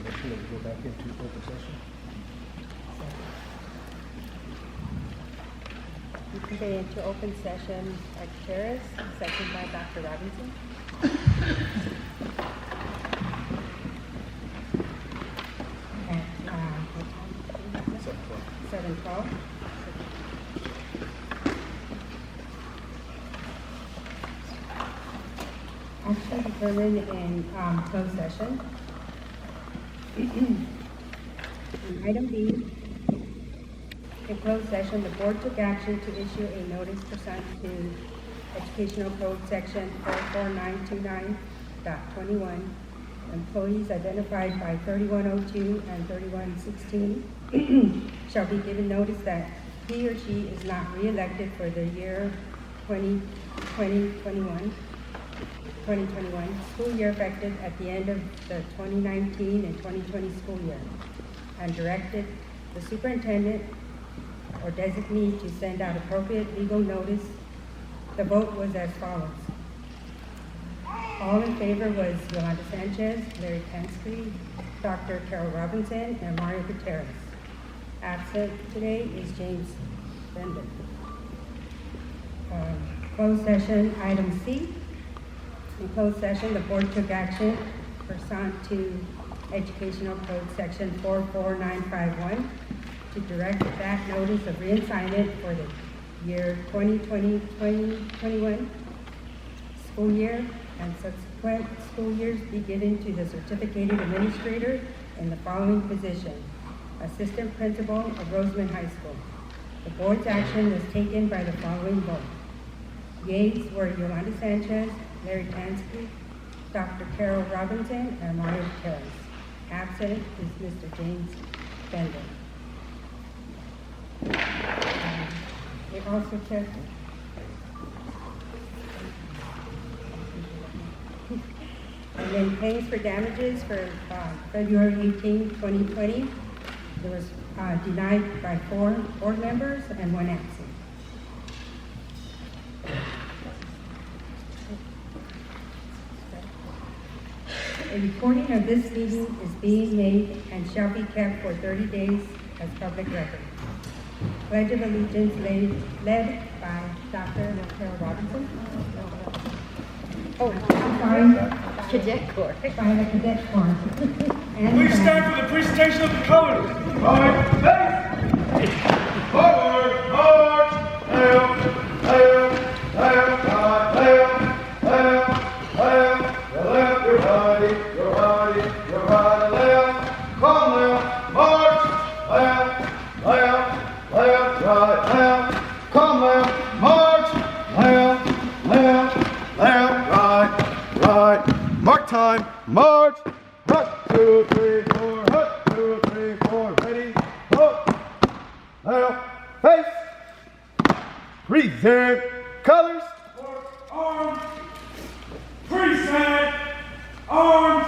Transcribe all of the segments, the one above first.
motion that we go back into open session. We can go into open session at CADETS, seconded by Dr. Robinson. At what time? 7:12. Action determined in closed session. Item B, in closed session, the board took action to issue a notice pursuant to Educational Code Section 44929.21. Employees identified by 3102 and 3116 shall be given notice that he or she is not re-elected for the year 2021 school year effective at the end of the 2019 and 2020 school year, and directed the superintendent or designee to send out appropriate legal notice. The vote was as follows. All in favor was Yolanda Sanchez, Larry Tansky, Dr. Carol Robinson, and Mario Gutierrez. Absent today is James Bender. Closed session, item C. In closed session, the board took action pursuant to Educational Code Section 44951 to direct that notice of reassignment for the year 2020-2021 school year and subsequent school years be given to the certificated administrator in the following position: Assistant Principal of Rosamond High School. The board's action was taken by the following vote. Yeas were Yolanda Sanchez, Larry Tansky, Dr. Carol Robinson, and Mario Gutierrez. Absent is Mr. James Bender. We also checked. And then claims for damages for February 18, 2020. There was denied by 4 board members and 1 absent. A recording of this meeting is being made and shall be kept for 30 days as public record. Pledge of Allegiance led by Dr. Carol Robinson. Oh, I'm sorry. Cadet Corps. By the Cadet Corps. Please stand for the presentation of the colors. Right, face. Forward, march. Left, left, left, right, left, left, left. Your left, your right, your right, your right, left. Come left, march. Left, left, left, right, left. Come left, march. Left, left, left, right, right. Mark time, march. Hut, 2, 3, 4. Hut, 2, 3, 4. Ready, hook. Left, face. Present colors. Arms. Present arms.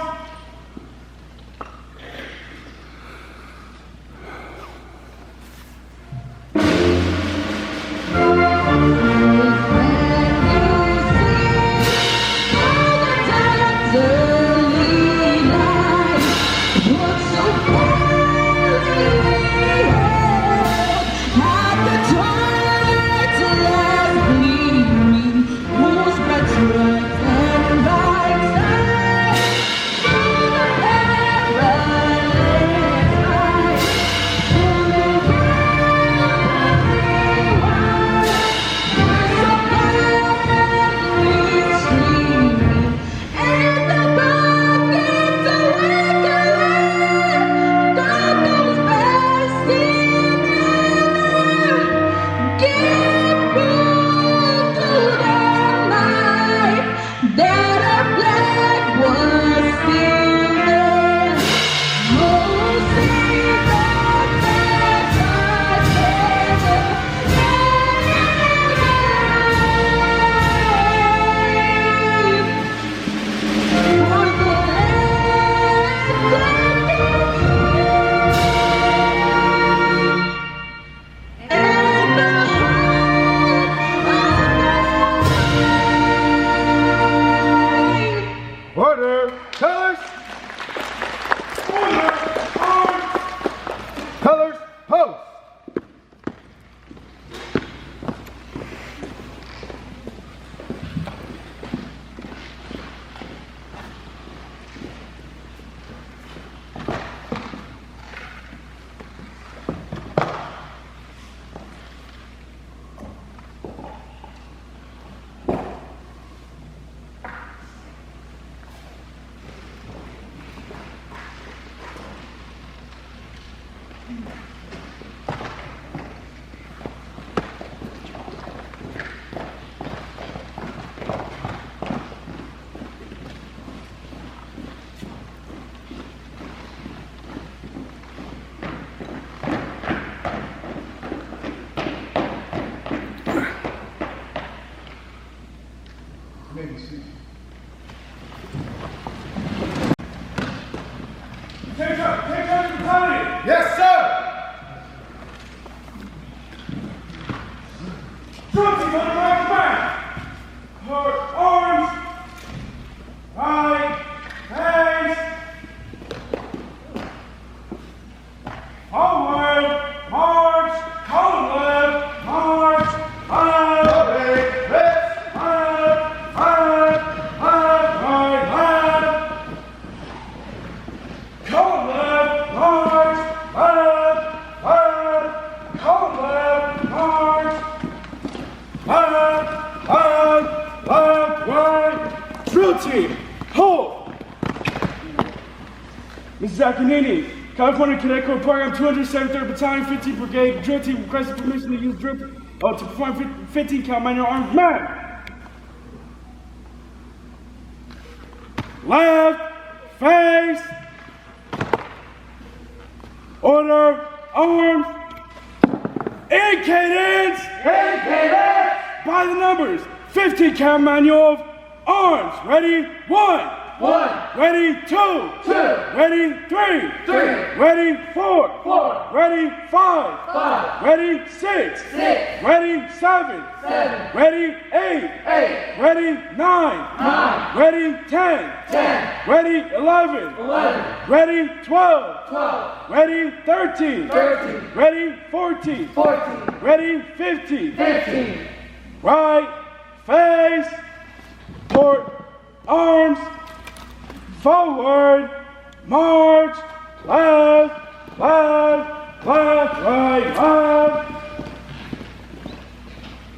Order, colors. Order. right, face, forward, march, column left, march, left, left, right, left, column left, march, left, column left, march, left, right. Drill team, hold. Mrs. Akinini, California Cadet Corps Program 273rd Battalion, 15th Brigade, drill team requested permission to use drill to perform 15 count manual armed man. Left, face, order, arms, in cadence, by the numbers, 15 count manual of arms, ready, 1, ready, 2, ready, 3, ready, 4, ready, 5, ready, 6, ready, 7, ready, 8, ready, 9, ready, 10, ready, 11, ready, 12, ready, 13, ready, 14, ready, 15, right, face, port, arms, forward, march, left, right,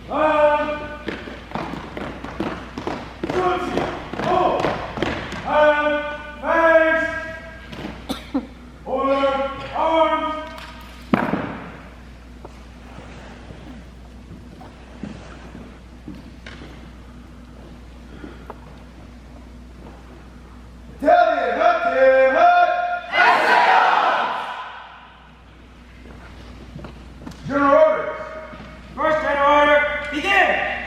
left, routine, hold, left, face, order, arms, General orders. First general order, begin!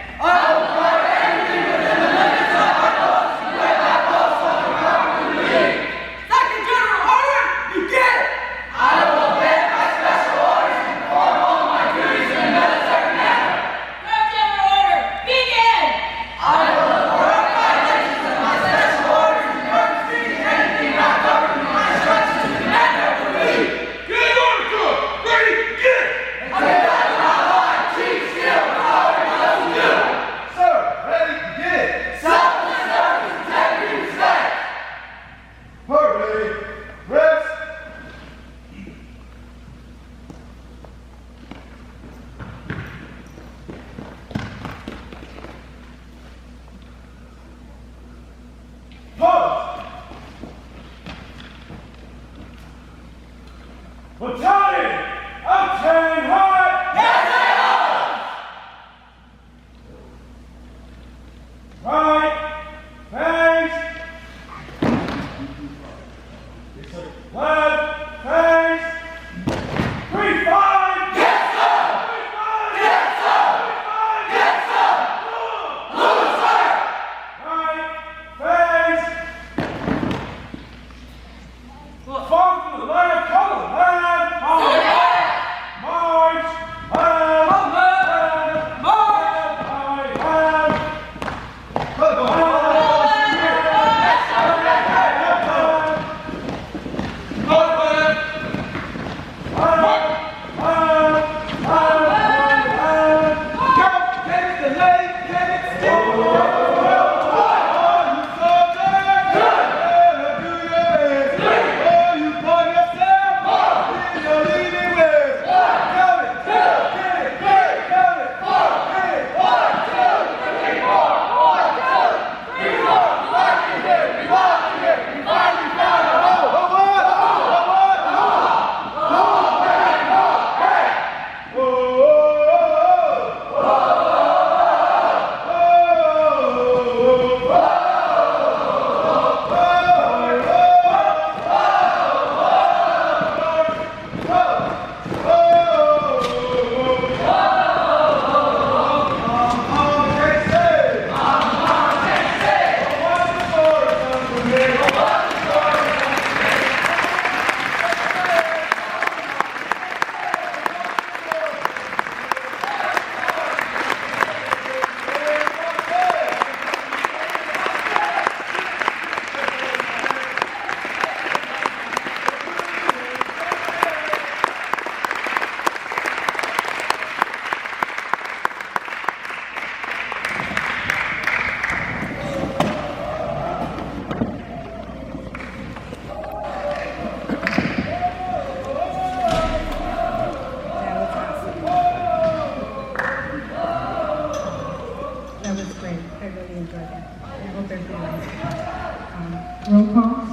Roll call.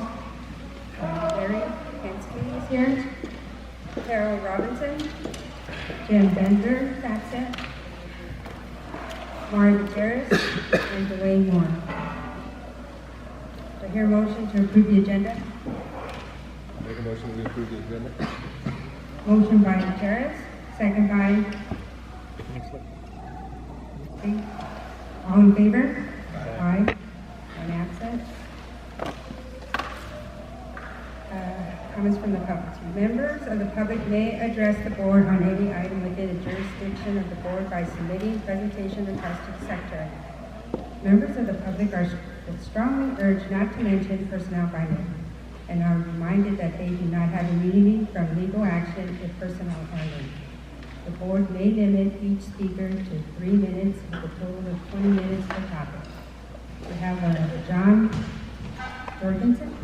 Larry Hansky is here. Carol Robinson. Jim Bender is absent. Mari Gutierrez and Dwayne Moore. Do I hear a motion to approve the agenda? Make a motion to approve the agenda. Motion by Gutierrez, second by. All in favor? Aye. One absent. Comments from the public. Members of the public may address the board on any item within the jurisdiction of the board by submitting presentation requests to the secretary. Members of the public are strongly urged not to mention personnel by name and are reminded that they do not have immunity from legal action if personnel are named. The board may limit each speaker to 3 minutes with a total of 20 minutes per topic. We have John Jorgensen.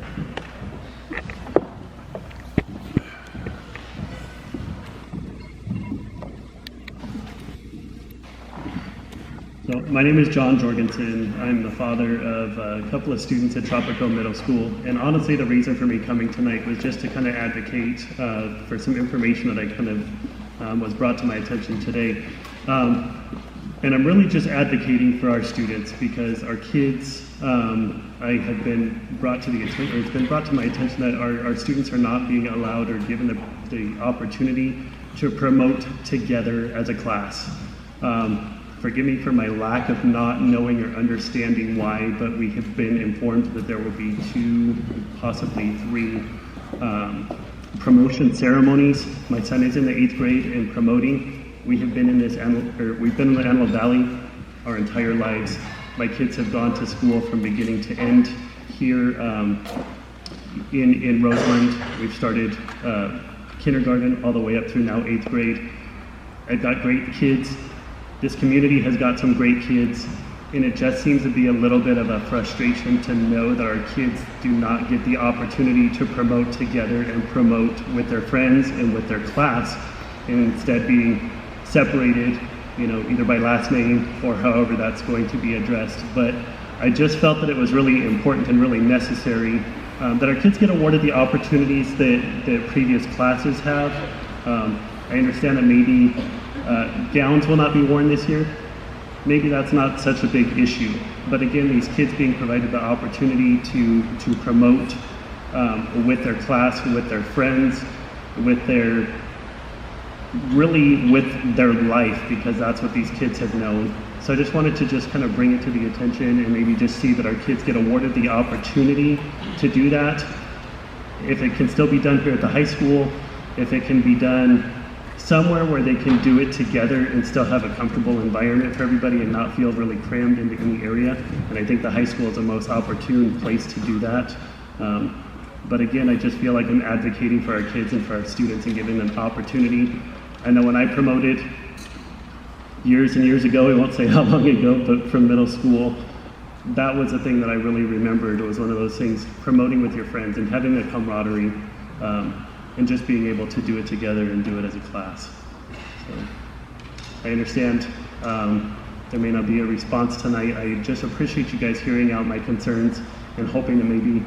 So, my name is John Jorgensen. I'm the father of a couple of students at Tropico Middle School. And honestly, the reason for me coming tonight was just to kind of advocate for some information that I kind of was brought to my attention today. And I'm really just advocating for our students because our kids, I have been brought to the attention, or it's been brought to my attention that our students are not being allowed or given the opportunity to promote together as a class. Forgive me for my lack of not knowing or understanding why, but we have been informed that there will be 2, possibly 3 promotion ceremonies. My son is in the 8th grade and promoting. We have been in we've been in the Antelope Valley our entire lives. My kids have gone to school from beginning to end here in Rosamond. We've started kindergarten all the way up through now 8th grade. I've got great kids. This community has got some great kids, and it just seems to be a little bit of a frustration to know that our kids do not get the opportunity to promote together and promote with their friends and with their class, and instead being separated, either by last name or however that's going to be addressed. But I just felt that it was really important and really necessary that our kids get awarded the opportunities that previous classes have. I understand that maybe gowns will not be worn this year. Maybe that's not such a big issue. But again, these kids being provided the opportunity to promote with their class, with their friends, with their life, because that's what these kids have known. So I just wanted to just kind of bring it to the attention and maybe just see that our kids get awarded the opportunity to do that. If it can still be done here at the high school, if it can be done somewhere where they can do it together and still have a comfortable environment for everybody and not feel really crammed into any area. And I think the high school is the most opportune place to do that. But again, I just feel like I'm advocating for our kids and for our students and giving them opportunity. I know when I promoted years and years ago, I won't say how long ago, but from middle school, that was a thing that I really remembered. It was one of those things, promoting with your friends and having a camaraderie. And just being able to do it together and do it as a class. So I understand there may not be a response tonight. I just appreciate you guys hearing out my concerns and hoping that maybe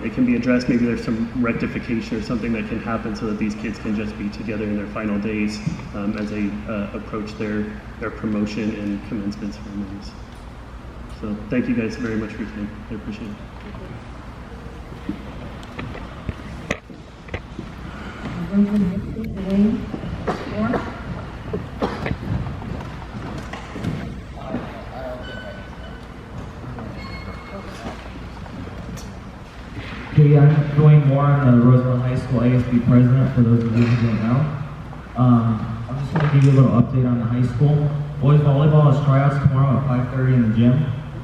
it can be addressed. Maybe there's some rectification or something that can happen so that these kids can just be together in their final days as they approach their promotion and commencement ceremonies. So thank you guys very much for your time. I appreciate it. Dwayne Moore. Hey, I'm Dwayne Moore. I'm the Rosamond High School ASB president, for those of you who don't know. I'm just going to give you a little update on the high school. Boys volleyball has tryouts tomorrow at 5:30 in the gym.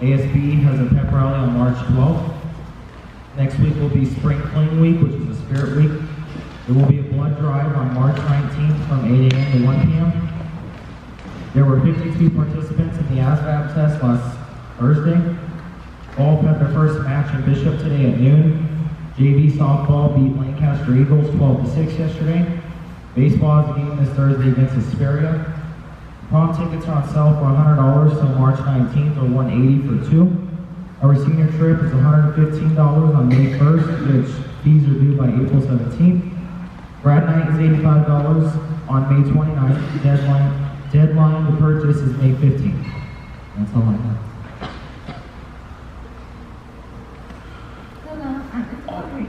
ASB has a pep rally on March 12th. Next week will be Spring Clean Week, which is a spirit week. There will be a blood drive on March 19th from 8 a.m. to 1 p.m. There were 52 participants in the ASVAB test last Thursday. Golf had their first match in Bishop today at noon. JV softball beat Lancaster Eagles 12-6 yesterday. Baseball has a game this Thursday against Hesperia. Prom tickets are on sale for $100 till March 19th or $180 for 2. Our senior trip is $115 on May 1st, which fees are due by April 17th. Grad night is $85 on May 29th. Deadline to purchase is May 15th. That's all I have. Hello, I'm Aubrey.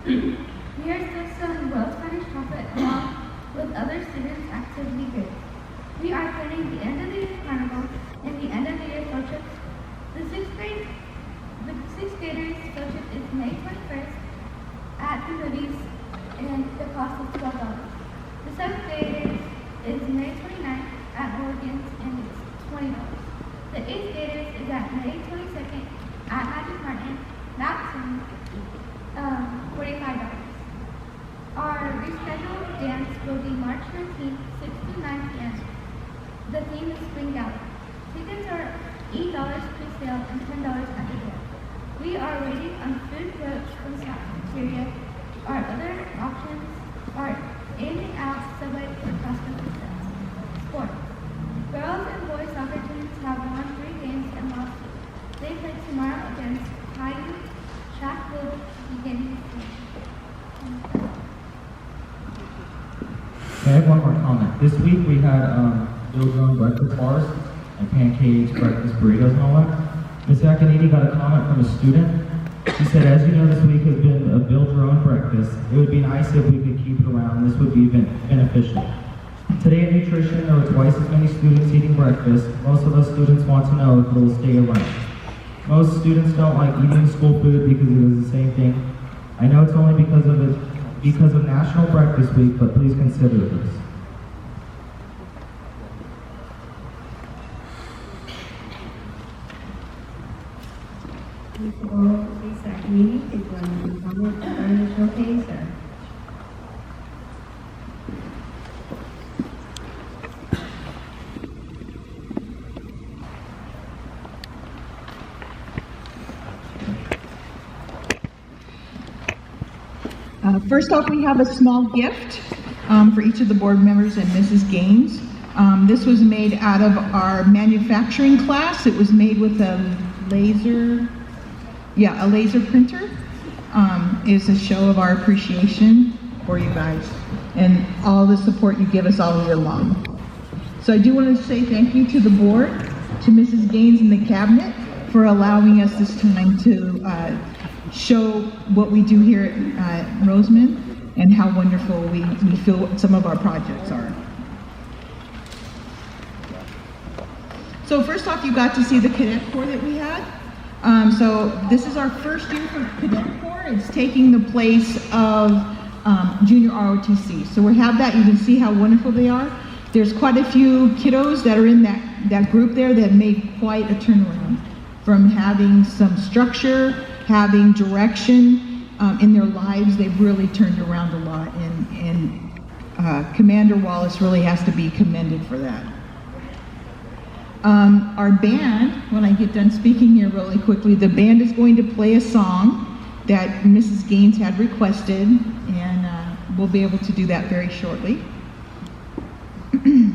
We are still selling well-Spanish chocolate along with other students' activity goods. We are planning the end of the year carnival and the end of the year field trips. The sixth graders field trip is May 21st at the Moody's and the cost is $12. The seventh graders is May 29th at Morgan's and it's $20. The eighth graders is at May 22nd at Magic Martin, Mountain, $45. Our rescheduled dance will be March 19th, 6 to 9 p.m. The theme is Spring Gala. Tickets are $8 pre-sale and $10 at the door. We are waiting on food roach from cafeteria. Our other options are in and out, subway, or cross-country sales. Sports. Girls and boys soccer teams have won 3 games and lost 2. They play tomorrow against Caden. Track will begin soon. I have one more comment. This week we had build-your-own breakfast bars and pancakes, breakfast burritos, and all that. Ms. Akiniti got a comment from a student. She said, as you know, this week has been a build-your-own breakfast. It would be nice if we could keep it around. This would be beneficial. Today at nutrition, there were twice as many students eating breakfast. Most of those students want to know if it will stay around. Most students don't like eating school food because it is the same thing. I know it's only because of National Breakfast Week, but please consider this. Ms. Akiniti, is going to comment on the showcase, sir? First off, we have a small gift for each of the board members and Mrs. Gaines. This was made out of our manufacturing class. It was made with a laser printer. It's a show of our appreciation for you guys and all the support you give us all year long. So I do want to say thank you to the board, to Mrs. Gaines and the cabinet for allowing us this time to show what we do here at Rosamond and how wonderful we feel some of our projects are. So first off, you got to see the cadet corps that we had. So this is our first year for cadet corps. It's taking the place of junior ROTC. So we have that. You can see how wonderful they are. There's quite a few kiddos that are in that group there that made quite a turnaround from having some structure, having direction in their lives. They've really turned around a lot, and Commander Wallace really has to be commended for that. Our band, when I get done speaking here really quickly, the band is going to play a song that Mrs. Gaines had requested, and we'll be able to do that very shortly.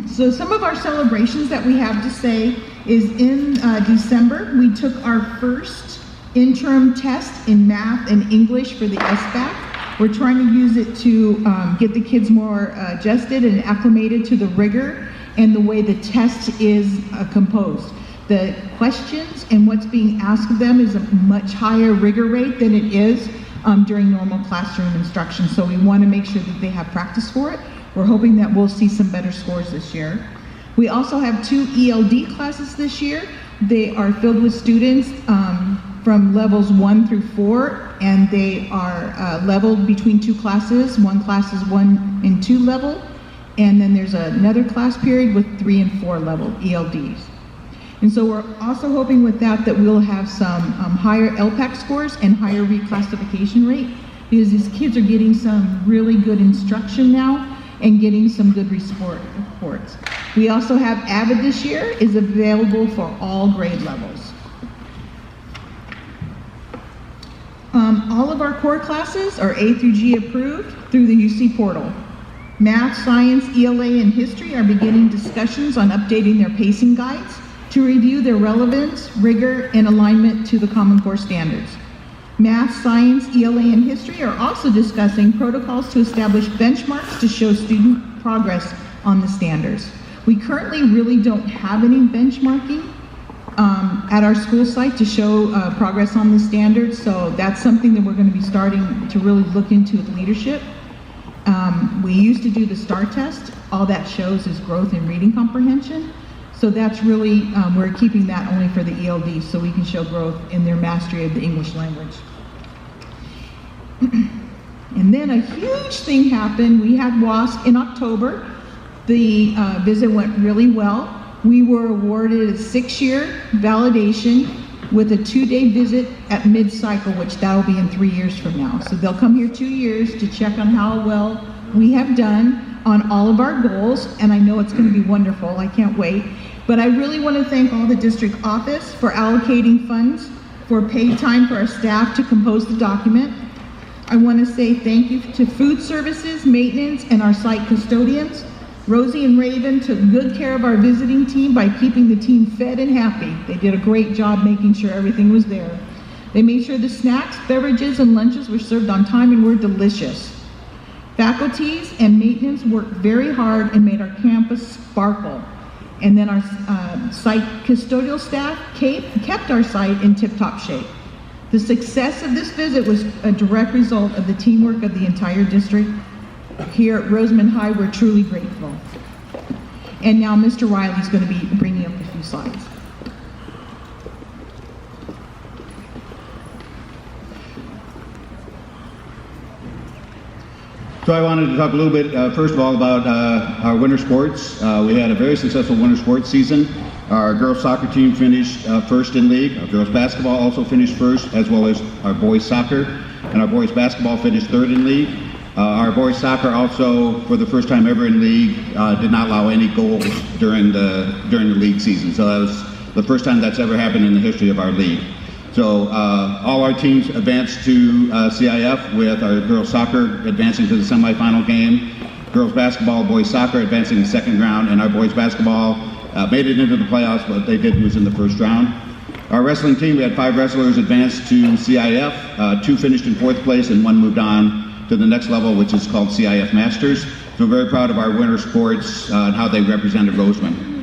So some of our celebrations that we have to say is in December, we took our first interim test in math and English for the SBAC. We're trying to use it to get the kids more adjusted and acclimated to the rigor and the way the test is composed. The questions and what's being asked of them is a much higher rigor rate than it is during normal classroom instruction. So we want to make sure that they have practice for it. We're hoping that we'll see some better scores this year. We also have 2 ELD classes this year. They are filled with students from levels 1 through 4, and they are leveled between 2 classes. One class is 1 and 2 level, and then there's another class period with 3 and 4 level ELDs. And so we're also hoping with that we'll have some higher LPAC scores and higher reclassification rate, because these kids are getting some really good instruction now and getting some good reports. We also have AVID this year, is available for all grade levels. All of our core classes are A through G approved through the UC portal. Math, science, ELA, and history are beginning discussions on updating their pacing guides to review their relevance, rigor, and alignment to the Common Core standards. Math, science, ELA, and history are also discussing protocols to establish benchmarks to show student progress on the standards. We currently really don't have any benchmarking at our school site to show progress on the standards, so that's something that we're going to be starting to really look into with leadership. We used to do the STAR test. All that shows is growth in reading comprehension. So that's really, we're keeping that only for the ELD so we can show growth in their mastery of the English language. And then a huge thing happened. We had WASC in October. The visit went really well. We were awarded a 6-year validation with a 2-day visit at mid-cycle, which that'll be in 3 years from now. So they'll come here 2 years to check on how well we have done on all of our goals, and I know it's going to be wonderful. I can't wait. But I really want to thank all the district office for allocating funds for paid time for our staff to compose the document. I want to say thank you to food services, maintenance, and our site custodians. Rosie and Raven took good care of our visiting team by keeping the team fed and happy. They did a great job making sure everything was there. They made sure the snacks, beverages, and lunches were served on time and were delicious. Faculties and maintenance worked very hard and made our campus sparkle. And then our site custodial staff kept our site in tip-top shape. The success of this visit was a direct result of the teamwork of the entire district. Here at Rosamond High, we're truly grateful. And now Mr. Riley's going to be bringing up a few slides. So I wanted to talk a little bit, first of all, about our winter sports. We had a very successful winter sports season. Our girls soccer team finished first in league. Our girls basketball also finished first, as well as our boys soccer. And our boys basketball finished third in league. Our boys soccer also, for the first time ever in league, did not allow any goals during the league season. So that was the first time that's ever happened in the history of our league. So all our teams advanced to CIF, with our girls soccer advancing to the semifinal game, girls basketball, boys soccer advancing the second round, and our boys basketball made it into the playoffs, but they did lose in the first round. Our wrestling team, we had 5 wrestlers advance to CIF, 2 finished in 4th place, and 1 moved on to the next level, which is called CIF Masters. So we're very proud of our winter sports and how they represented Rosamond.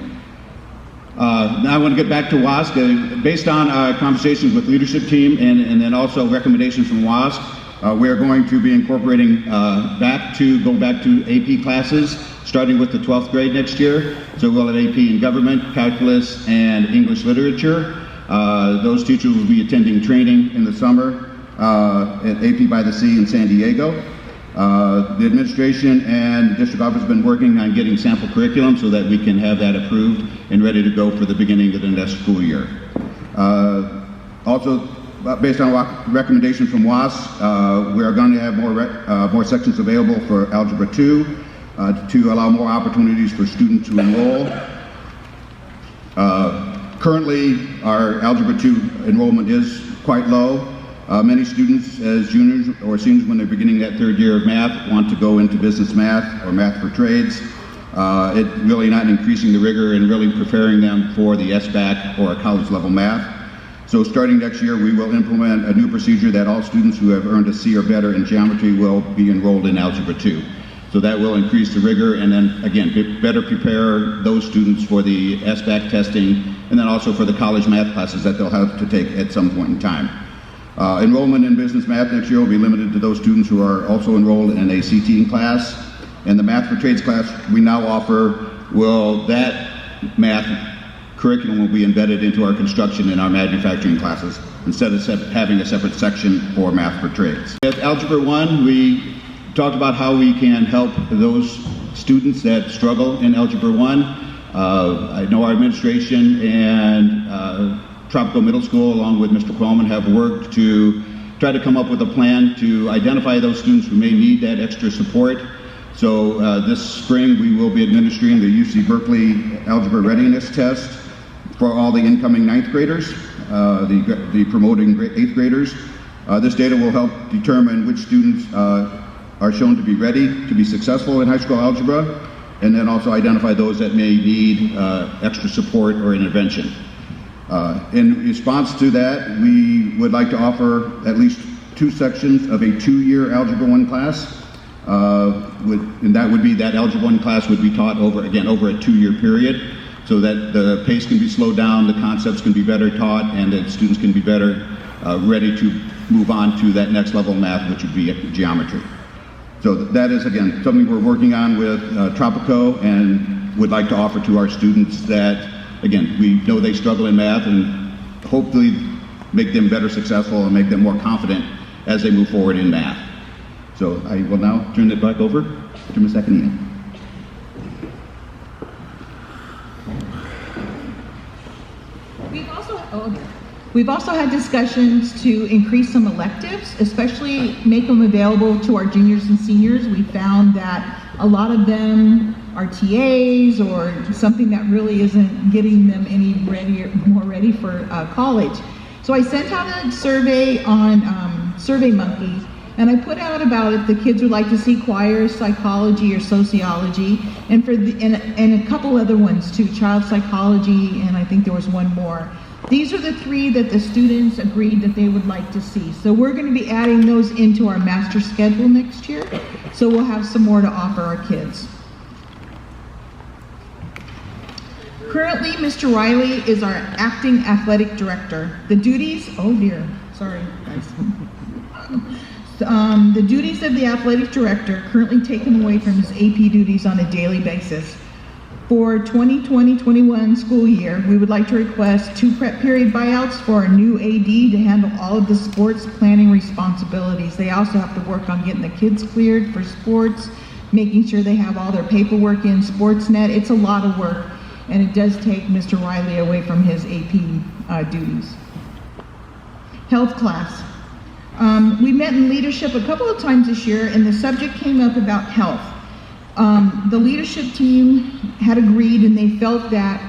Now I want to get back to WASC. Based on conversations with leadership team and then also recommendations from WASC, we are going to be incorporating go back to AP classes, starting with the 12th grade next year. So we'll have AP in government, calculus, and English literature. Those teachers will be attending training in the summer at AP by the Sea in San Diego. The administration and district office have been working on getting sample curriculum so that we can have that approved and ready to go for the beginning of the next school year. Also, based on recommendation from WASC, we are going to have more sections available for Algebra 2 to allow more opportunities for students to enroll. Currently, our Algebra 2 enrollment is quite low. Many students, as juniors or seniors when they're beginning that 3rd year of math, want to go into business math or math for trades. It really not increasing the rigor and really preparing them for the SBAC or college level math. So starting next year, we will implement a new procedure that all students who have earned a C or better in geometry will be enrolled in Algebra 2. So that will increase the rigor and then, again, better prepare those students for the SBAC testing and then also for the college math classes that they'll have to take at some point in time. Enrollment in business math next year will be limited to those students who are also enrolled in a CTE class. And the math for trades class we now offer, that math curriculum will be embedded into our construction and our manufacturing classes instead of having a separate section for math for trades. With Algebra 1, we talked about how we can help those students that struggle in Algebra 1. I know our administration and Tropical Middle School, along with Mr. Quellman, have worked to try to come up with a plan to identify those students who may need that extra support. So this spring we will be administering the UC Berkeley Algebra Readiness Test for all the incoming 9th graders, the promoting 8th graders. This data will help determine which students are are shown to be ready to be successful in high school algebra, and then also identify those that may need extra support or intervention. In response to that, we would like to offer at least 2 sections of a 2-year Algebra 1 class, and that would be that Algebra 1 class would be taught over a 2-year period, so that the pace can be slowed down, the concepts can be better taught, and that students can be better ready to move on to that next level of math, which would be geometry. So that is, again, something we're working on with Tropico, and would like to offer to our students that, again, we know they struggle in math, and hopefully make them better successful and make them more confident as they move forward in math. So I will now turn it back over to Ms. Akinina. We've also had discussions to increase some electives, especially make them available to our juniors and seniors. We found that a lot of them are TAs or something that really isn't getting them any more ready for college. So I sent out a survey on SurveyMonkey, and I put out about if the kids would like to see choir, psychology, or sociology, and a couple other ones too, child psychology, and I think there was one more. These are the 3 that the students agreed that they would like to see. So we're going to be adding those into our master schedule next year. So we'll have some more to offer our kids. Currently, Mr. Riley is our acting athletic director. The duties, oh dear, sorry guys. The duties of the athletic director currently taken away from his AP duties on a daily basis. For 2020-21 school year, we would like to request 2 prep period buyouts for our new AD to handle all of the sports planning responsibilities. They also have to work on getting the kids cleared for sports, making sure they have all their paperwork in Sportsnet. It's a lot of work, and it does take Mr. Riley away from his AP duties. Health class. We met in leadership a couple of times this year, and the subject came up about health. The leadership team had agreed, and they felt that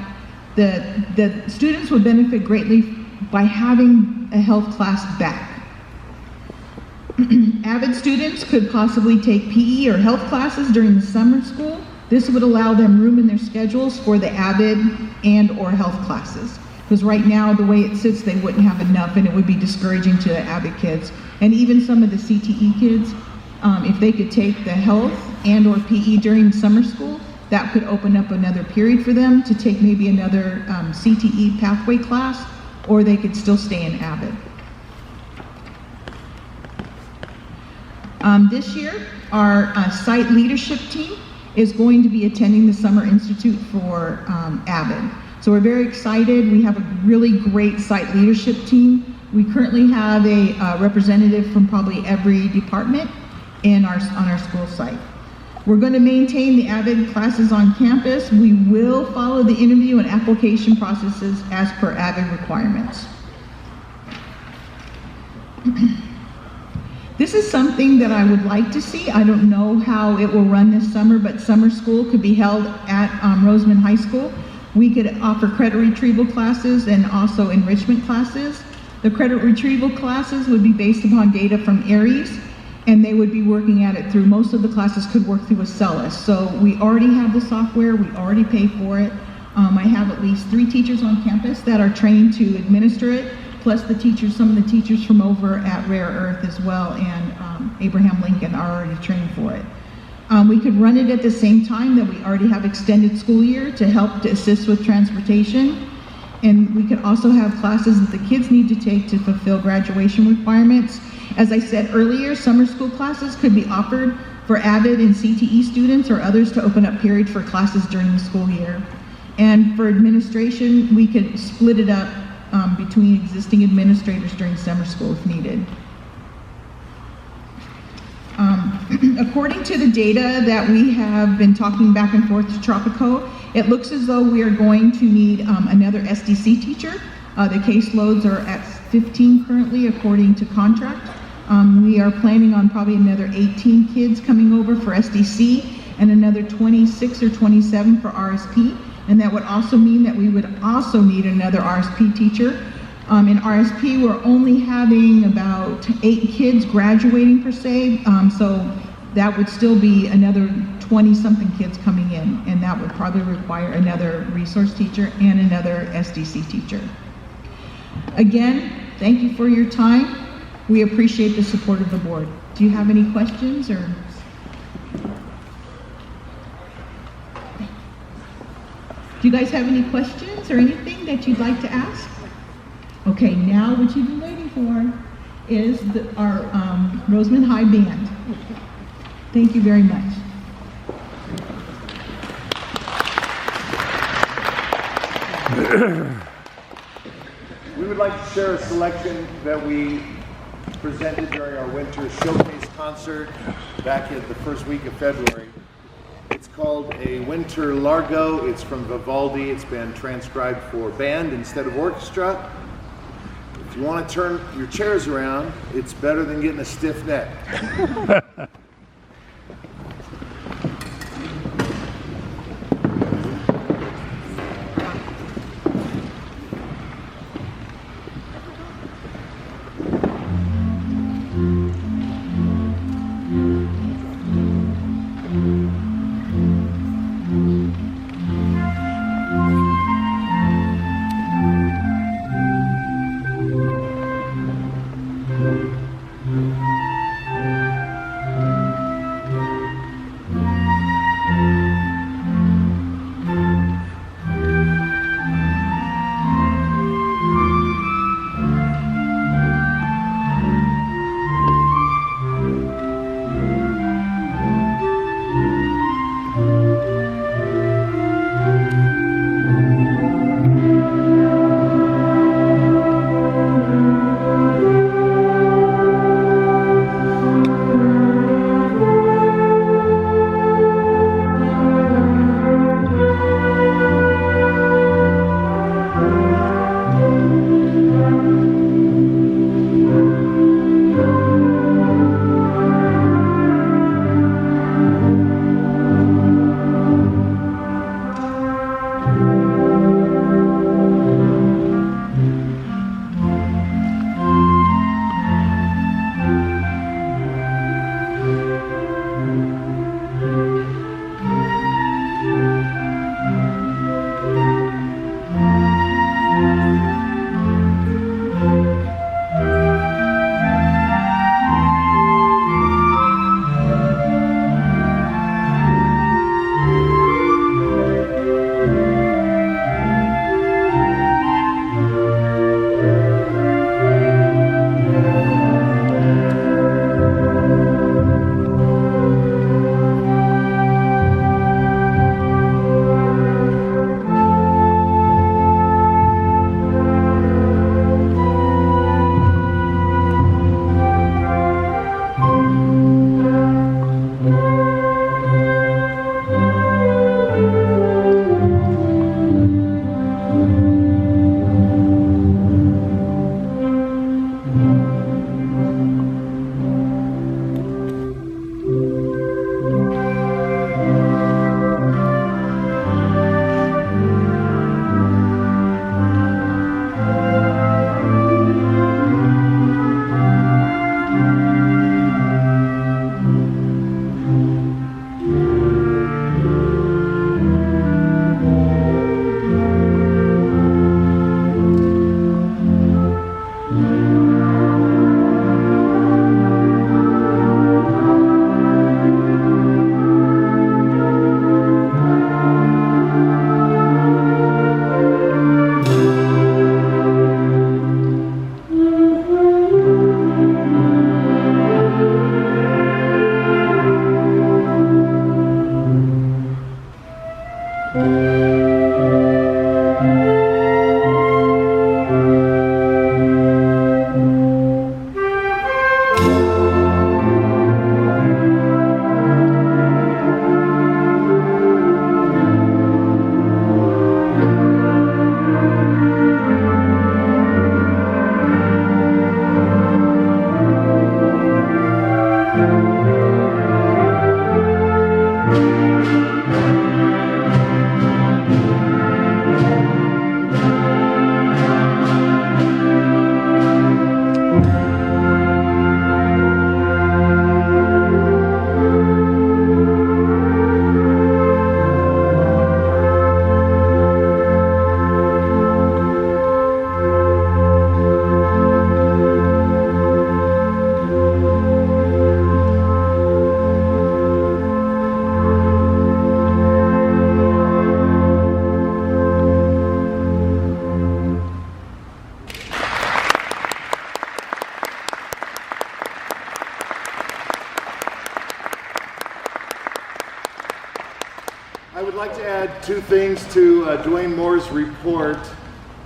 the students would benefit greatly by having a health class back. Avid students could possibly take PE or health classes during the summer school. This would allow them room in their schedules for the Avid and or health classes. Because right now, the way it sits, they wouldn't have enough, and it would be discouraging to the Avid kids. And even some of the CTE kids, if they could take the health and or PE during summer school, that could open up another period for them to take maybe another CTE pathway class, or they could still stay in Avid. This year, our site leadership team is going to be attending the Summer Institute for Avid. So we're very excited. We have a really great site leadership team. We currently have a representative from probably every department on our school site. We're going to maintain the Avid classes on campus. We will follow the interview and application processes as per Avid requirements. This is something that I would like to see. I don't know how it will run this summer, but summer school could be held at Rosamond High School. We could offer credit retrieval classes and also enrichment classes. The credit retrieval classes would be based upon data from Aries, and they would be working at it through, most of the classes could work through Accelis. So we already have the software, we already pay for it. I have at least 3 teachers on campus that are trained to administer it, plus the teachers, some of the teachers from over at Rare Earth as well, and Abraham Lincoln are already trained for it. We could run it at the same time that we already have extended school year to help to assist with transportation. And we could also have classes that the kids need to take to fulfill graduation requirements. As I said earlier, summer school classes could be offered for Avid and CTE students or others to open up periods for classes during the school year. And for administration, we could split it up between existing administrators during summer school if needed. According to the data that we have been talking back and forth to Tropico, it looks as though we are going to need another SDC teacher. The caseloads are at 15 currently according to contract. We are planning on probably another 18 kids coming over for SDC and another 26 or 27 for RSP. And that would also mean that we would also need another RSP teacher. In RSP, we're only having about 8 kids graduating per se, so that would still be another 20-something kids coming in, and that would probably require another resource teacher and another SDC teacher. Again, thank you for your time. We appreciate the support of the board. Do you have any questions or? Do you guys have any questions or anything that you'd like to ask? Okay, now what you've been waiting for is our Rosamond High Band. Thank you very much. We would like to share a selection that we presented during our winter showcase concert back in the first week of February. It's called a Winter Largo. It's from Vivaldi. It's been transcribed for band instead of orchestra. If you want to turn your chairs around, it's better than getting a stiff neck. add two things to Dwayne Moore's report,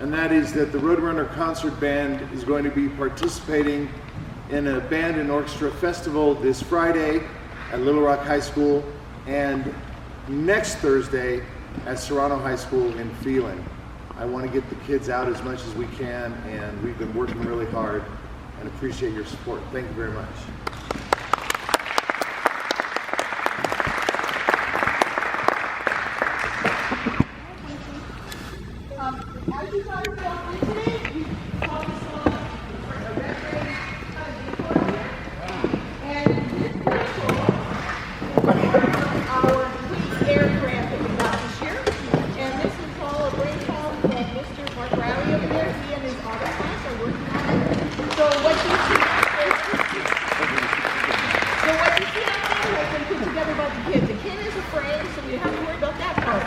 and that is that the Roadrunner Concert Band is going to be participating in a band and orchestra festival this Friday at Little Rock High School and next Thursday at Serrano High School in Phelan. I want to get the kids out as much as we can, and we've been working really hard and appreciate your support. Thank you very much. As you guys walk in today, you probably saw a red and this picture our Queen's Air grant that we got this year. And this is all a brainstorm from Mr. Mark Riley over there. He and his auto class are working on it. So what you see has been put together by the kids. The kid is a frame, so we don't have to worry about that part.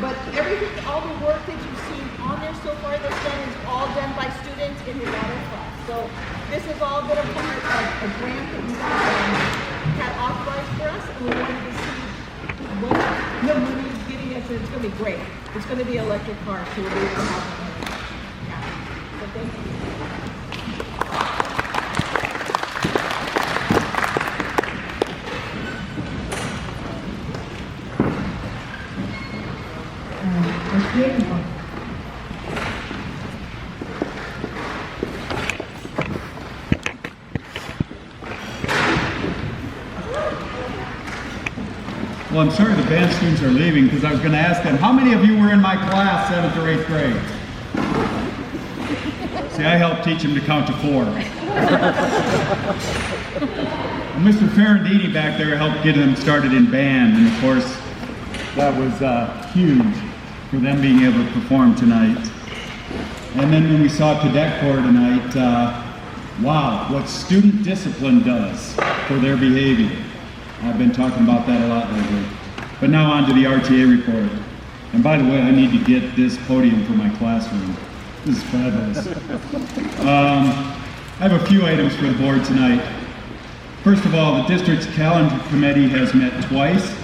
But everything, all the work that you've seen on there so far that's done is all done by students in his auto class. So this has all been a part of a grant that you guys had authorized for us, and we wanted to see what the money is getting us, and it's going to be great. It's going to be an electric car, so we'll be able to have them. Yeah. So thank you. Well, I'm sorry the band students are leaving because I was going to ask them, how many of you were in my class 7th or 8th grade? See, I helped teach them to count to 4. And Mr. Ferrandini back there helped get them started in band, and of course, that was huge for them being able to perform tonight. And then when we saw Cadet Corps tonight, wow, what student discipline does for their behavior. I've been talking about that a lot lately. But now on to the RTA report. And by the way, I need to get this podium for my classroom. This is fabulous. I have a few items for the board tonight. First of all, the district's calendar committee has met twice.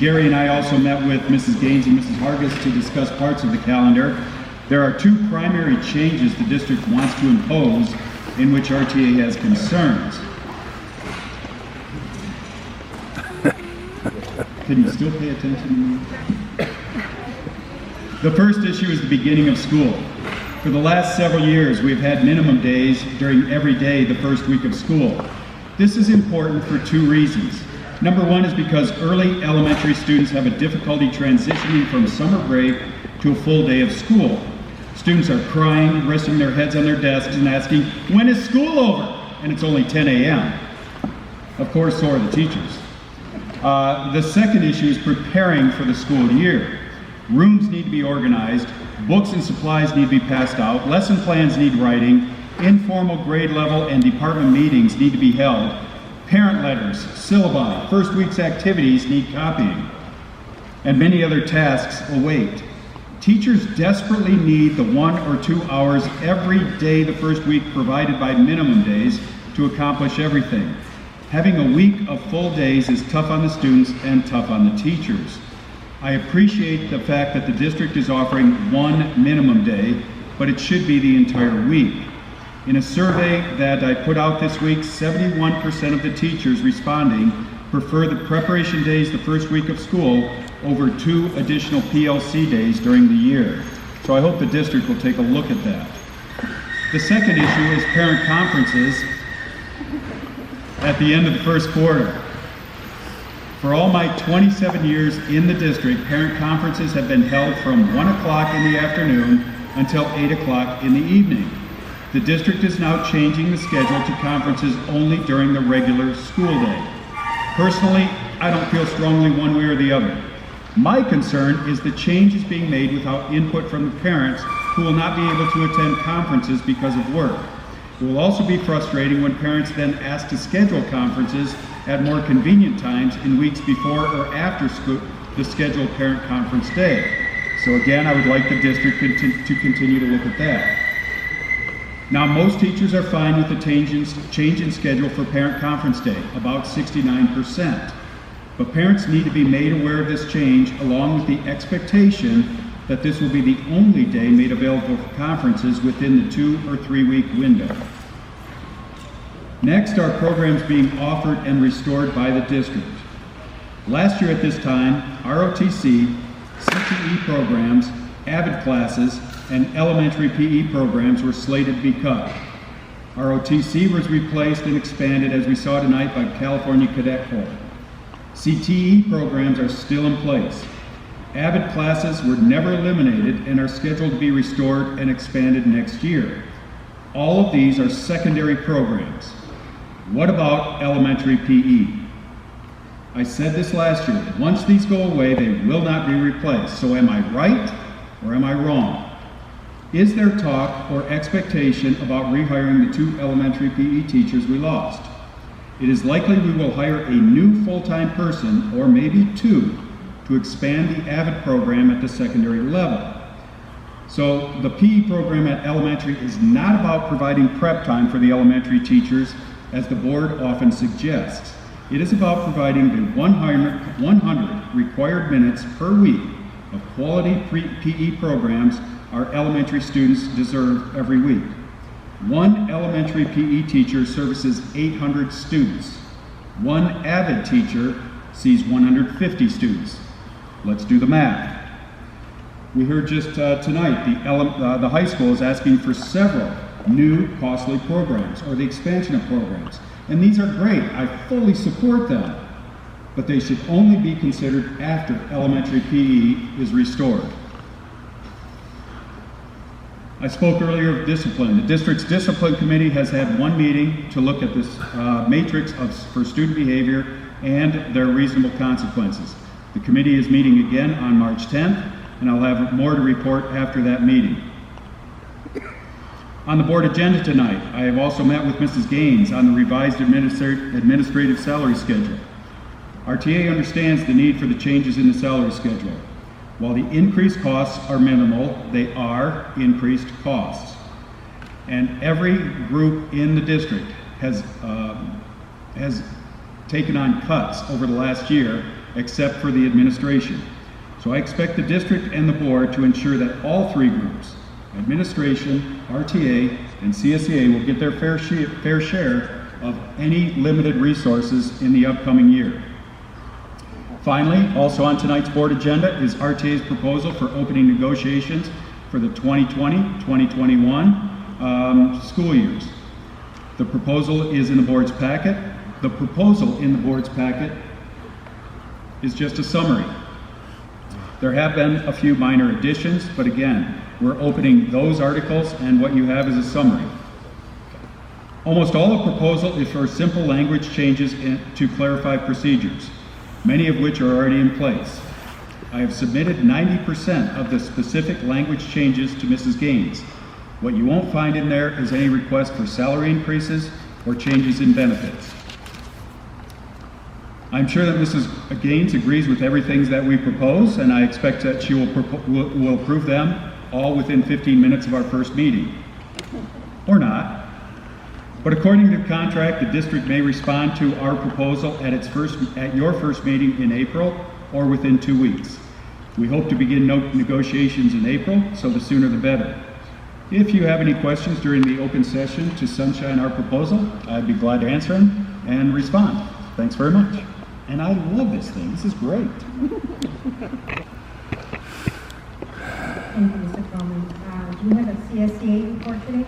Gary and I also met with Mrs. Gaines and Mrs. Hargis to discuss parts of the calendar. There are two primary changes the district wants to impose in which RTA has concerns. Can you still pay attention to me? The first issue is the beginning of school. For the last several years, we've had minimum days during every day the first week of school. This is important for two reasons. Number one is because early elementary students have a difficulty transitioning from summer break to a full day of school. Students are crying, resting their heads on their desks and asking, when is school over? And it's only 10 a.m. Of course, so are the teachers. The second issue is preparing for the school year. Rooms need to be organized, books and supplies need to be passed out, lesson plans need writing, informal grade level and department meetings need to be held, parent letters, syllabi, first week's activities need copying, and many other tasks await. Teachers desperately need the 1 or 2 hours every day the first week provided by minimum days to accomplish everything. Having a week of full days is tough on the students and tough on the teachers. I appreciate the fact that the district is offering one minimum day, but it should be the entire week. In a survey that I put out this week, 71% of the teachers responding prefer the preparation days the first week of school over 2 additional PLC days during the year. So I hope the district will take a look at that. The second issue is parent conferences at the end of the first quarter. For all my 27 years in the district, parent conferences have been held from 1 o'clock in the afternoon until 8 o'clock in the evening. The district is now changing the schedule to conferences only during the regular school day. Personally, I don't feel strongly one way or the other. My concern is the change is being made without input from the parents who will not be able to attend conferences because of work. It will also be frustrating when parents then ask to schedule conferences at more convenient times in weeks before or after the scheduled parent conference day. So again, I would like the district to continue to look at that. Now, most teachers are fine with the change in schedule for parent conference day, about 69%. But parents need to be made aware of this change, along with the expectation that this will be the only day made available for conferences within the 2 or 3 week window. Next are programs being offered and restored by the district. Last year at this time, ROTC, CTE programs, AVID classes, and elementary PE programs were slated to be cut. ROTC was replaced and expanded, as we saw tonight, by California Cadet Corps. CTE programs are still in place. AVID classes were never eliminated and are scheduled to be restored and expanded next year. All of these are secondary programs. What about elementary PE? I said this last year, once these go away, they will not be replaced. So am I right or am I wrong? Is there talk or expectation about rehiring the 2 elementary PE teachers we lost? It is likely we will hire a new full-time person, or maybe 2, to expand the AVID program at the secondary level. So the PE program at elementary is not about providing prep time for the elementary teachers, as the board often suggests. It is about providing the 100 required minutes per week of quality PE programs our elementary students deserve every week. One elementary PE teacher services 800 students. One AVID teacher sees 150 students. Let's do the math. We heard just tonight the high school is asking for several new costly programs, or the expansion of programs. And these are great. I fully support them. But they should only be considered after elementary PE is restored. I spoke earlier of discipline. The district's discipline committee has had one meeting to look at this matrix for student behavior and their reasonable consequences. The committee is meeting again on March 10th, and I'll have more to report after that meeting. On the board agenda tonight, I have also met with Mrs. Gaines on the revised administrative salary schedule. RTA understands the need for the changes in the salary schedule. While the increased costs are minimal, they are increased costs. And every group in the district has taken on cuts over the last year, except for the administration. So I expect the district and the board to ensure that all 3 groups, administration, RTA, and CSEA, will get their fair share of any limited resources in the upcoming year. Finally, also on tonight's board agenda is RTA's proposal for opening negotiations for the 2020-2021 school years. The proposal is in the board's packet. The proposal in the board's packet is just a summary. There have been a few minor additions, but again, we're opening those articles, and what you have is a summary. Almost all the proposal is for simple language changes to clarify procedures, many of which are already in place. I have submitted 90% of the specific language changes to Mrs. Gaines. What you won't find in there is any request for salary increases or changes in benefits. I'm sure that Mrs. Gaines agrees with everything that we propose, and I expect that she will approve them all within 15 minutes of our first meeting. Or not. But according to the contract, the district may respond to our proposal at your first meeting in April or within 2 weeks. We hope to begin negotiations in April, so the sooner the better. If you have any questions during the open session to sunshine our proposal, I'd be glad to answer them and respond. Thanks very much. And I love this thing. This is great. Thank you, Mr. Coleman. Do you have a CSEA report today?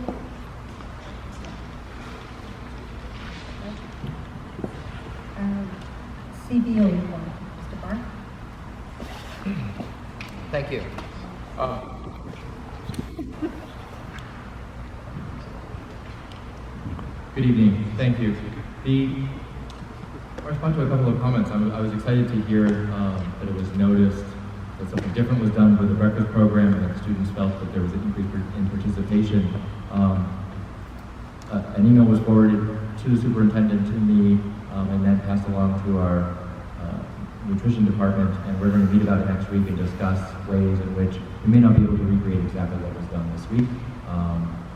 CBO report, Mr. Barr. Thank you. Good evening. Thank you. I respond to a couple of comments. I was excited to hear that it was noticed that something different was done with the breakfast program, and that the students felt that there was an increase in participation. An email was forwarded to the superintendent, to me, and then passed along to our nutrition department, and we're going to meet about it next week and discuss ways in which we may not be able to recreate exactly what was done this week.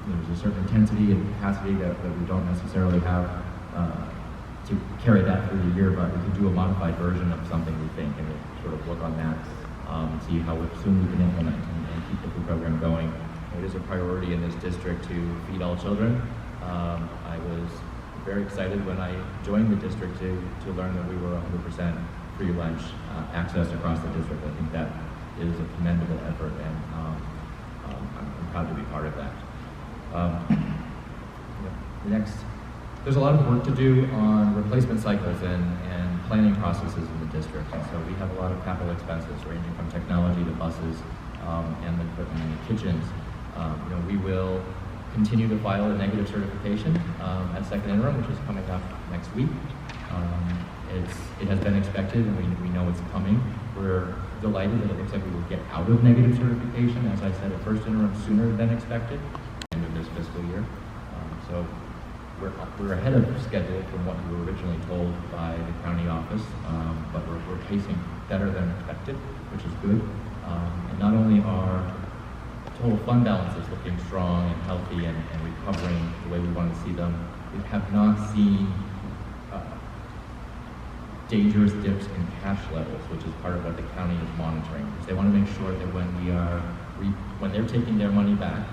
There's a certain intensity and capacity that we don't necessarily have to carry that through the year, but we could do a modified version of something we think, and we'll sort of look on that, and see how soon we can implement and keep the food program going. It is a priority in this district to feed all children. I was very excited when I joined the district to learn that we were 100% free lunch access across the district. I think that is a commendable effort, and I'm proud to be part of that. Next, there's a lot of work to do on replacement cycles and planning processes in the district, and so we have a lot of capital expenses ranging from technology to buses and the equipment in the kitchens. We will continue to file a negative certification at second interim, which is coming up next week. It has been expected, and we know it's coming. We're delighted that it looks like we will get out of negative certification, as I said, at first interim sooner than expected, end of this fiscal year. So we're ahead of schedule from what we were originally told by the county office, but we're pacing better than expected, which is good. And not only are total fund balances looking strong and healthy and recovering the way we want to see them, we have not seen dangerous dips in cash levels, which is part of what the county is monitoring. They want to make sure that when they're taking their money back,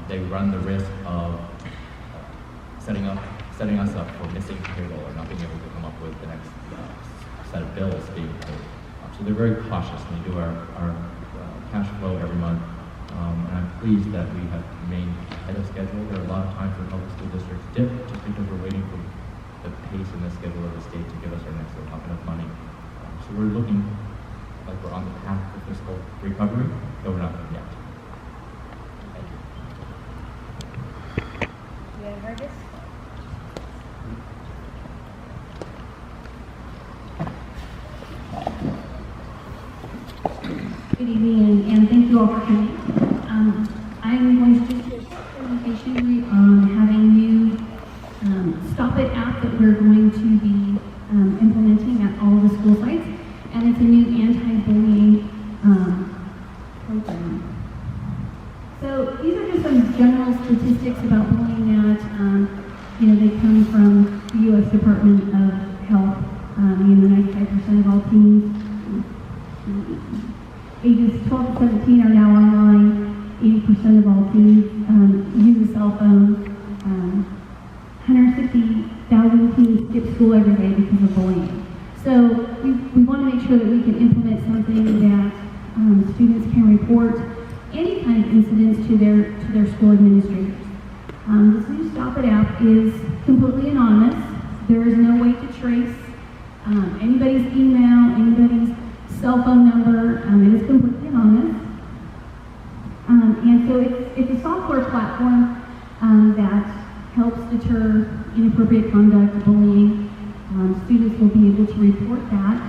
they run the risk of setting us up for missing payroll or not being able to come up with the next set of bills being paid. So they're very cautious, and they do our cash flow every month. And I'm pleased that we have remained ahead of schedule. There are a lot of times where public school districts dip just because we're waiting for the pace and the schedule of the state to give us our next little pocket of money. So we're looking like we're on the path to fiscal recovery, though we're not there yet. Thank you. Leah Hargis? Good evening, and thank you all for coming. I'm going to do a short presentation on having new Stop It app that we're going to be implementing at all the school sites, and it's a new anti-bullying program. So these are just some general statistics about bullying that they come from the U.S. Department of Health. 95% of all teens ages 12 to 17 are now online. 80% of all teens use a cell phone. 160,000 teens skip school every day because of bullying. So we want to make sure that we can implement something that students can report any kind of incidents to their school administrators. This new Stop It app is completely anonymous. There is no way to trace anybody's email, anybody's cell phone number. It is completely anonymous. And so it's a software platform that helps deter inappropriate conduct, bullying. Students will be able to report that.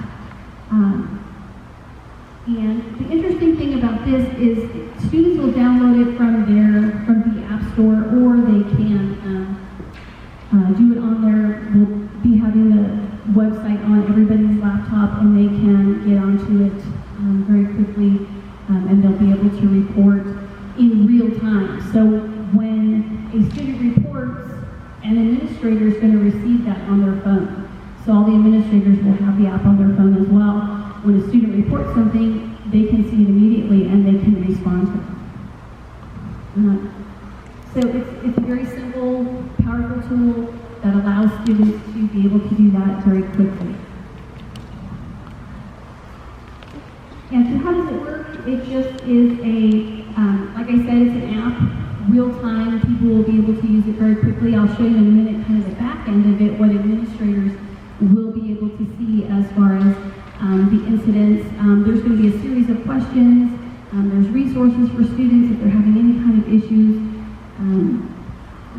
And the interesting thing about this is students will download it from the App Store, or they can do it on we'll be having the website on everybody's laptop, and they can get onto it very quickly, and they'll be able to report in real time. So when a student reports, an administrator is going to receive that on their phone. So all the administrators will have the app on their phone as well. When a student reports something, they can see it immediately and they can respond to it. So it's a very simple, powerful tool that allows students to be able to do that very quickly. And so how does it work? It just is like I said, it's an app, real time. People will be able to use it very quickly. I'll show you in a minute kind of the back end of it, what administrators will be able to see as far as the incidents. There's going to be a series of questions. There's resources for students if they're having any kind of issues.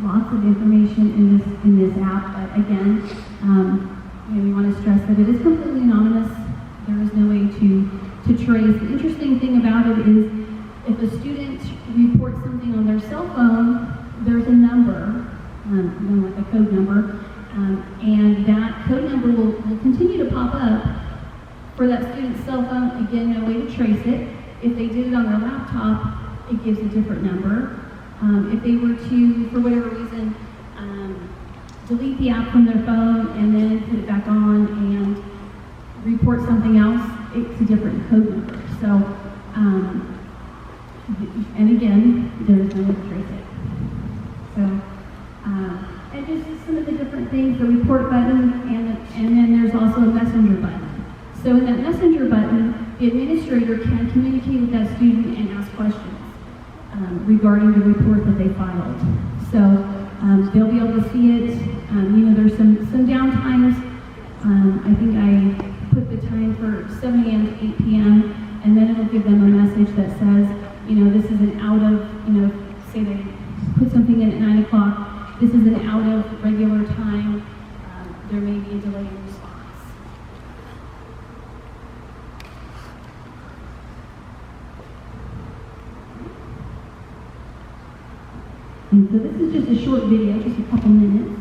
Lots of information in this app, but again, we want to stress that it is completely anonymous. There is no way to trace. The interesting thing about it is if a student reports something on their cell phone, there's a number, like a code number, and that code number will continue to pop up for that student's cell phone. Again, no way to trace it. If they did it on their laptop, it gives a different number. If they were to, for whatever reason, delete the app from their phone and then put it back on and report something else, it's a different code number. So, and again, there's no way to trace it. So, and just some of the different things, the report button, and then there's also a messenger button. So in that messenger button, the administrator can communicate with that student and ask questions regarding the report that they filed. So they'll be able to see it. You know, there's some downtimes. I think I put the time for 7 a.m. to 8 p.m. and then it'll give them a message that says, you know, this is an out of, you know, say they put something in at 9 o'clock, this is an out of regular time, there may be a delay in response. And so this is just a short video, just a couple minutes,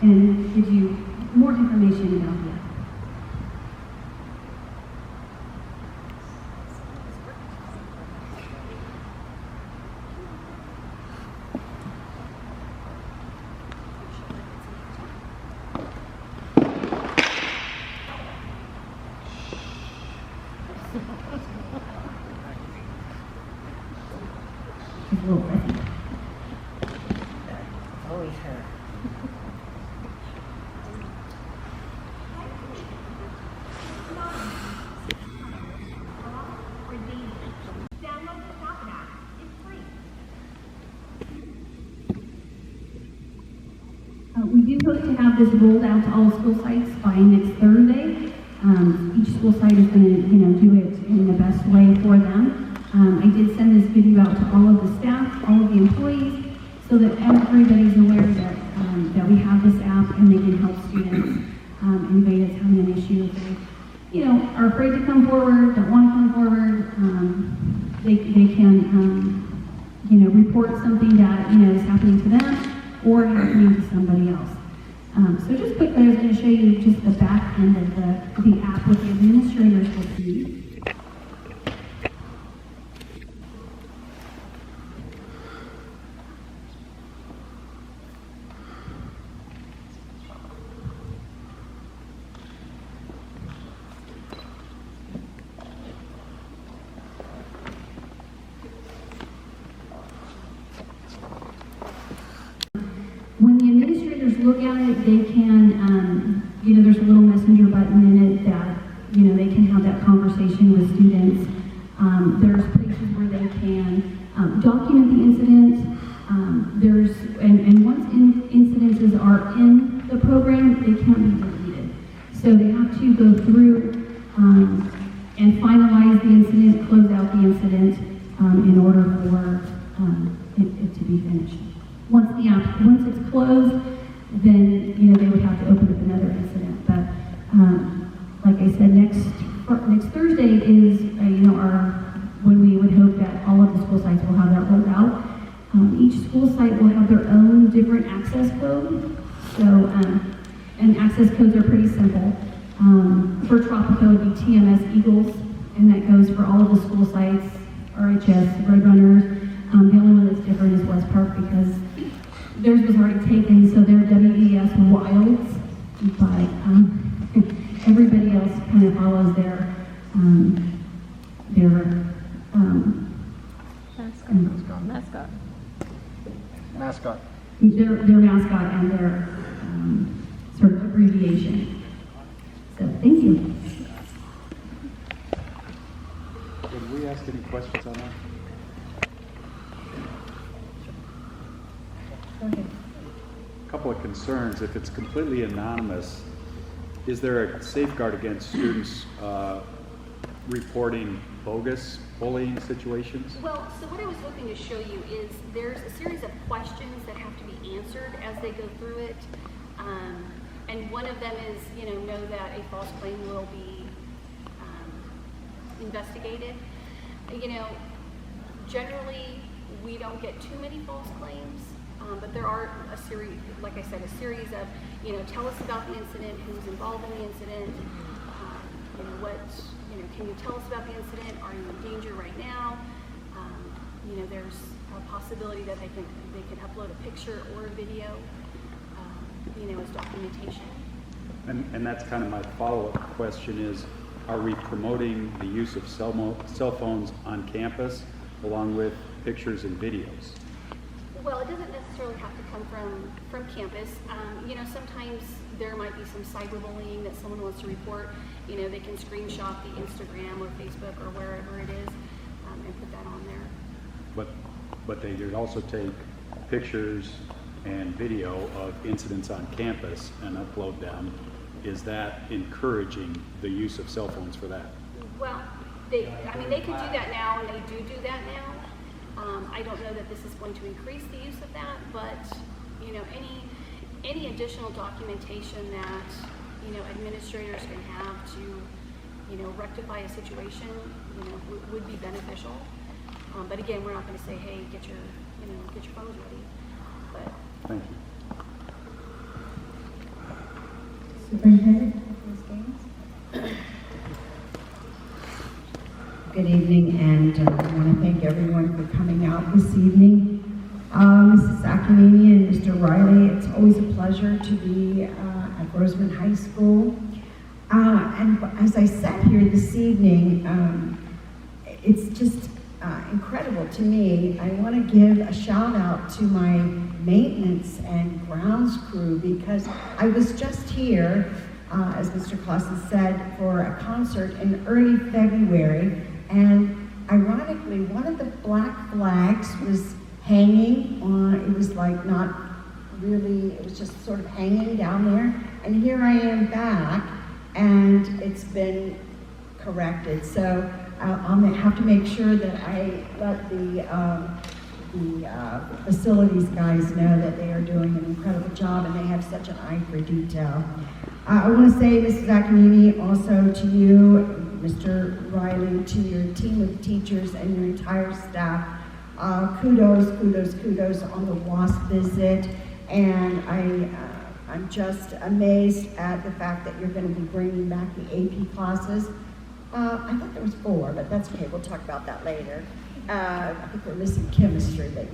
and gives you more information about the app. It's a little messy. Always her. We do hope to have this rolled out to all school sites by next Thursday. Each school site is going to, do it in the best way for them. I did send this video out to all of the staff, all of the employees, so that everybody's aware that that we have this app and they can help students. Anybody that's having an issue, if they, are afraid to come forward, don't want to come forward, they can, report something that is happening to them or happening to somebody else. So just quickly, I was going to show you just the back end of the app, what the administrators will see. When the administrators look at it, they can, there's a little messenger button in it that, they can have that conversation with students. There's places where they can document the incident. And once incidences are in the program, they can't be deleted. So they have to go through and finalize the incident, close out the incident in order for it to be finished. Once it's closed, then they would have to open up another incident. But like I said, next Thursday is when we would hope that all of the school sites will have that rolled out. Each school site will have their own different access code. So and access codes are pretty simple. For Tropico, it would be TMS Eagles, and that goes for all of the school sites, RHS, Roadrunners. The only one that's different is West Park because theirs was already taken, so they're WES Wilds, but everybody else kind of follows their Mascot. Their mascot and their sort of abbreviation. So thank you. Did we ask any questions on that? A couple of concerns. If it's completely anonymous, is there a safeguard against students reporting bogus bullying situations? Well, so what I was hoping to show you is there's a series of questions that have to be answered as they go through it. And one of them is, know that a false claim will be investigated. Generally, we don't get too many false claims. But there are a series, like I said, a series of, tell us about the incident, who's involved in the incident, can you tell us about the incident? Are you in danger right now? There's a possibility that they can upload a picture or a video. as documentation. And that's kind of my follow-up question is, are we promoting the use of cell phones on campus along with pictures and videos? Well, it doesn't necessarily have to come from campus. Sometimes there might be some cyberbullying that someone wants to report. They can screenshot the Instagram or Facebook or wherever it is and put that on there. But they could also take pictures and video of incidents on campus and upload them. Is that encouraging the use of cell phones for that? Well, they could do that now, and they do that now. I don't know that this is going to increase the use of that, but any additional documentation that administrators can have to rectify a situation would be beneficial. But again, we're not going to say, hey, get your phones ready. But thank you. Superintendent, Ms. Gaines? Good evening, and I want to thank everyone for coming out this evening. Mrs. Sacchinini and Mr. Riley, it's always a pleasure to be at Rosamond High School. And as I sat here this evening, it's just incredible to me. I want to give a shout out to my maintenance and grounds crew, because I was just here, as Mr. Clausen said, for a concert in early February, and ironically, one of the black flags was hanging on, it was like not really, it was just sort of hanging down there, and here I am back, and it's been corrected. So I'll have to make sure that I let the facilities guys know that they are doing an incredible job, and they have such an eye for detail. I want to say, Mrs. Accanini, also to you, Mr. Riley, to your team of teachers and your entire staff, kudos on the WASP visit, and I'm just amazed at the fact that you're going to be bringing back the AP classes. I thought there was 4, but that's okay. We'll talk about that later. I think we're missing chemistry, but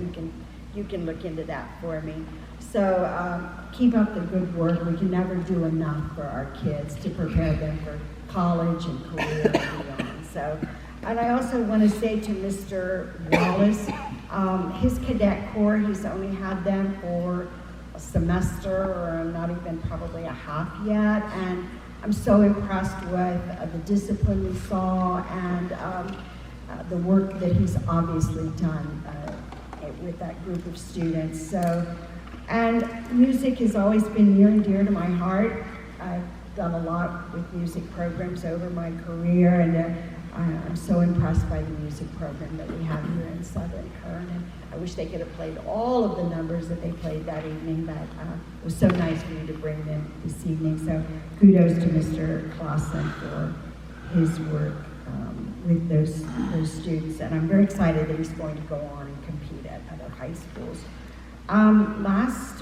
you can look into that for me. So keep up the good work. We can never do enough for our kids to prepare them for college and career and beyond. So, and I also want to say to Mr. Wallace, his cadet corps, he's only had them for a semester, or not even probably a half yet, and I'm so impressed with the discipline we saw and the work that he's obviously done with that group of students. So, and music has always been near and dear to my heart. I've done a lot with music programs over my career, and I'm so impressed by the music program that we have here in Southern Kern. And I wish they could have played all of the numbers that they played that evening, but it was so nice for you to bring them this evening. So kudos to Mr. Clausen for his work with those students. And I'm very excited that he's going to go on and compete at other high schools.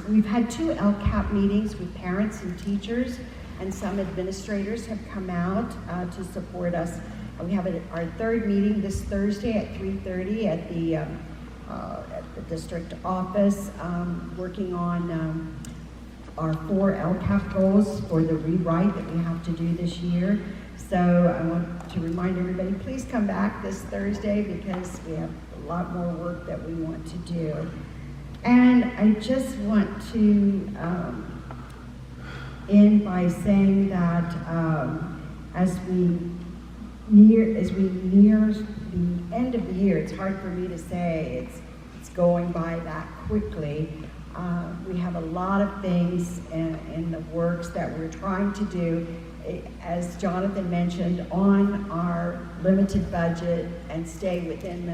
We've had 2 LCAP meetings with parents and teachers, and some administrators have come out to support us. We have our 3rd meeting this Thursday at 3:30 at the district office, working on our 4 LCAP goals for the rewrite that we have to do this year. So I want to remind everybody, please come back this Thursday, because we have a lot more work that we want to do. And I just want to end by saying that as we near the end of the year, it's hard for me to say it's going by that quickly. We have a lot of things in the works that we're trying to do, as Jonathan mentioned, on our limited budget, and stay within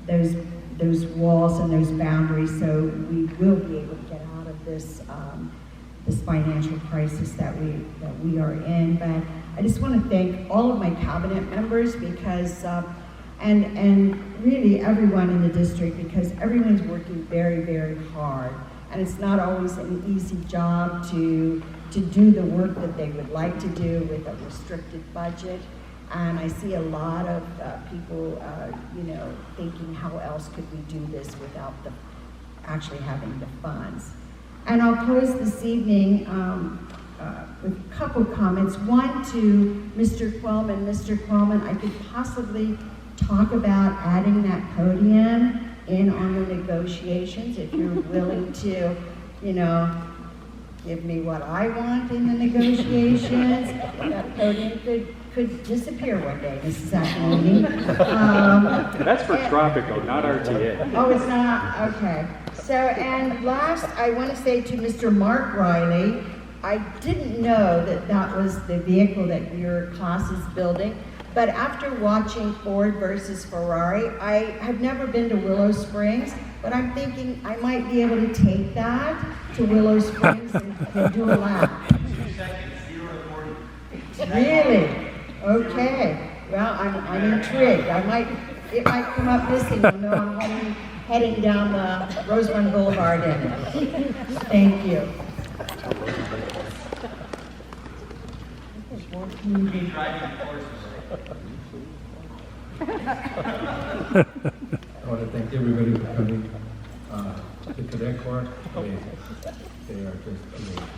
those walls and those boundaries, so we will be able to get out of this financial crisis that we are in. But I just want to thank all of my cabinet members, because and really everyone in the district, because everyone's working very, very hard, and it's not always an easy job to do the work that they would like to do with a restricted budget. And I see a lot of people, thinking, how else could we do this without actually having the funds? And I'll close this evening with a couple comments. One to Mr. Quellman. Mr. Quellman, I could possibly talk about adding that podium in on the negotiations if you're willing to, you know, give me what I want in the negotiations. That podium could disappear one day, Mrs. Aquilini. That's for Tropico, not RTA. Oh, it's not? Okay. So, and last, I want to say to Mr. Mark Riley, I didn't know that that was the vehicle that your class is building, but after watching Ford versus Ferrari, I have never been to Willow Springs, but I'm thinking I might be able to take that to Willow Springs and do a lap. Really? Okay. Well, I'm intrigued. It might come up missing. You know, I'm heading down the Rosamond Boulevard in it. Thank you. I want to thank everybody for coming. The Cadet Corps, amazing. They are just amazing.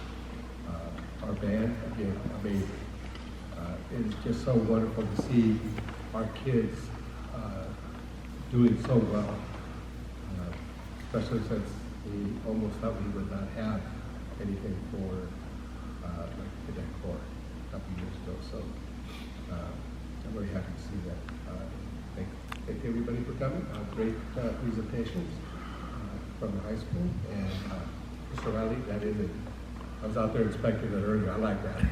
Our band, again, amazing. It is just so wonderful to see our kids doing so well, especially since we almost thought we would not have anything for like Cadet Corps a couple years ago. So I'm very happy to see that. Thank everybody for coming. Great presentations from the high school. And Mr. Riley, that is it. I was out there inspecting it earlier. I like that.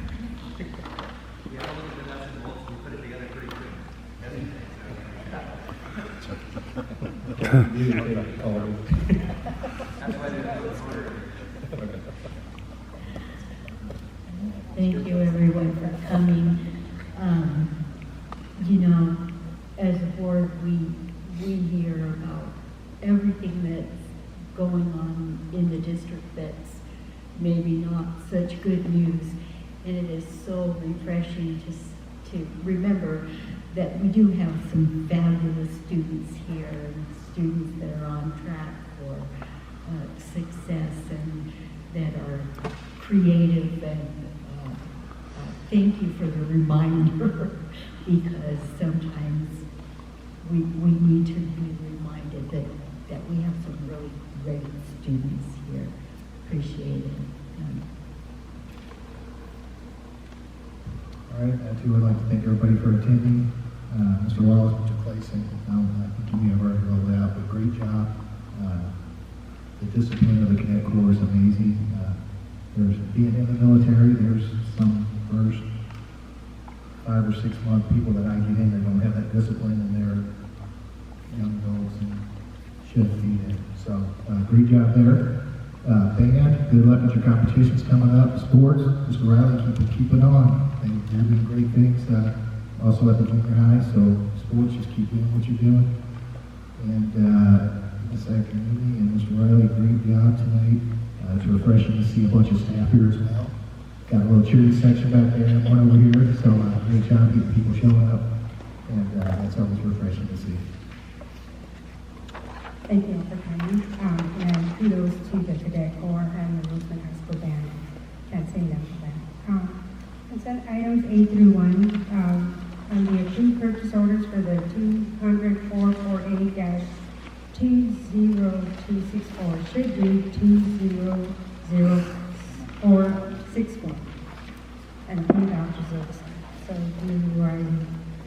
Yeah, look at the nuts and bolts. We put it together pretty quick. That's why they do it order. Thank you, everyone, for coming. You know, as a board, we hear about everything that's going on in the district that's maybe not such good news. And it is so refreshing to remember that we do have some fabulous students here, and students that are on track for success and that are creative. And thank you for the reminder, because sometimes we need to be reminded that we have some really great students here. Appreciate it. All right, I too would like to thank everybody for attending. Mr. Wallace, Mr. Clayson, I think you may have already rolled out, but great job. The discipline of the Cadet Corps is amazing. There's being in the military, there's some first 5 or 6 month people that I get in that don't have that discipline, and they're young adults and shouldn't be in. So great job there. Band, good luck with your competitions coming up. Sports, Mr. Riley, keep it on. You're doing great things also at the junior high, so sports, just keep doing what you're doing. And this afternoon, and Mr. Riley, great job tonight. It's refreshing to see a bunch of staff here as well. Got a little cheering section back there and one over here, so great job getting people showing up, and that's always refreshing to see. Thank you all for coming, and kudos to the Cadet Corps and the Rosamond High School Band. Can't say enough for that. Consent items A through 1, on the approved purchase orders for the 200-448-20264 should be 200-464, and the vouchers are the same. So do you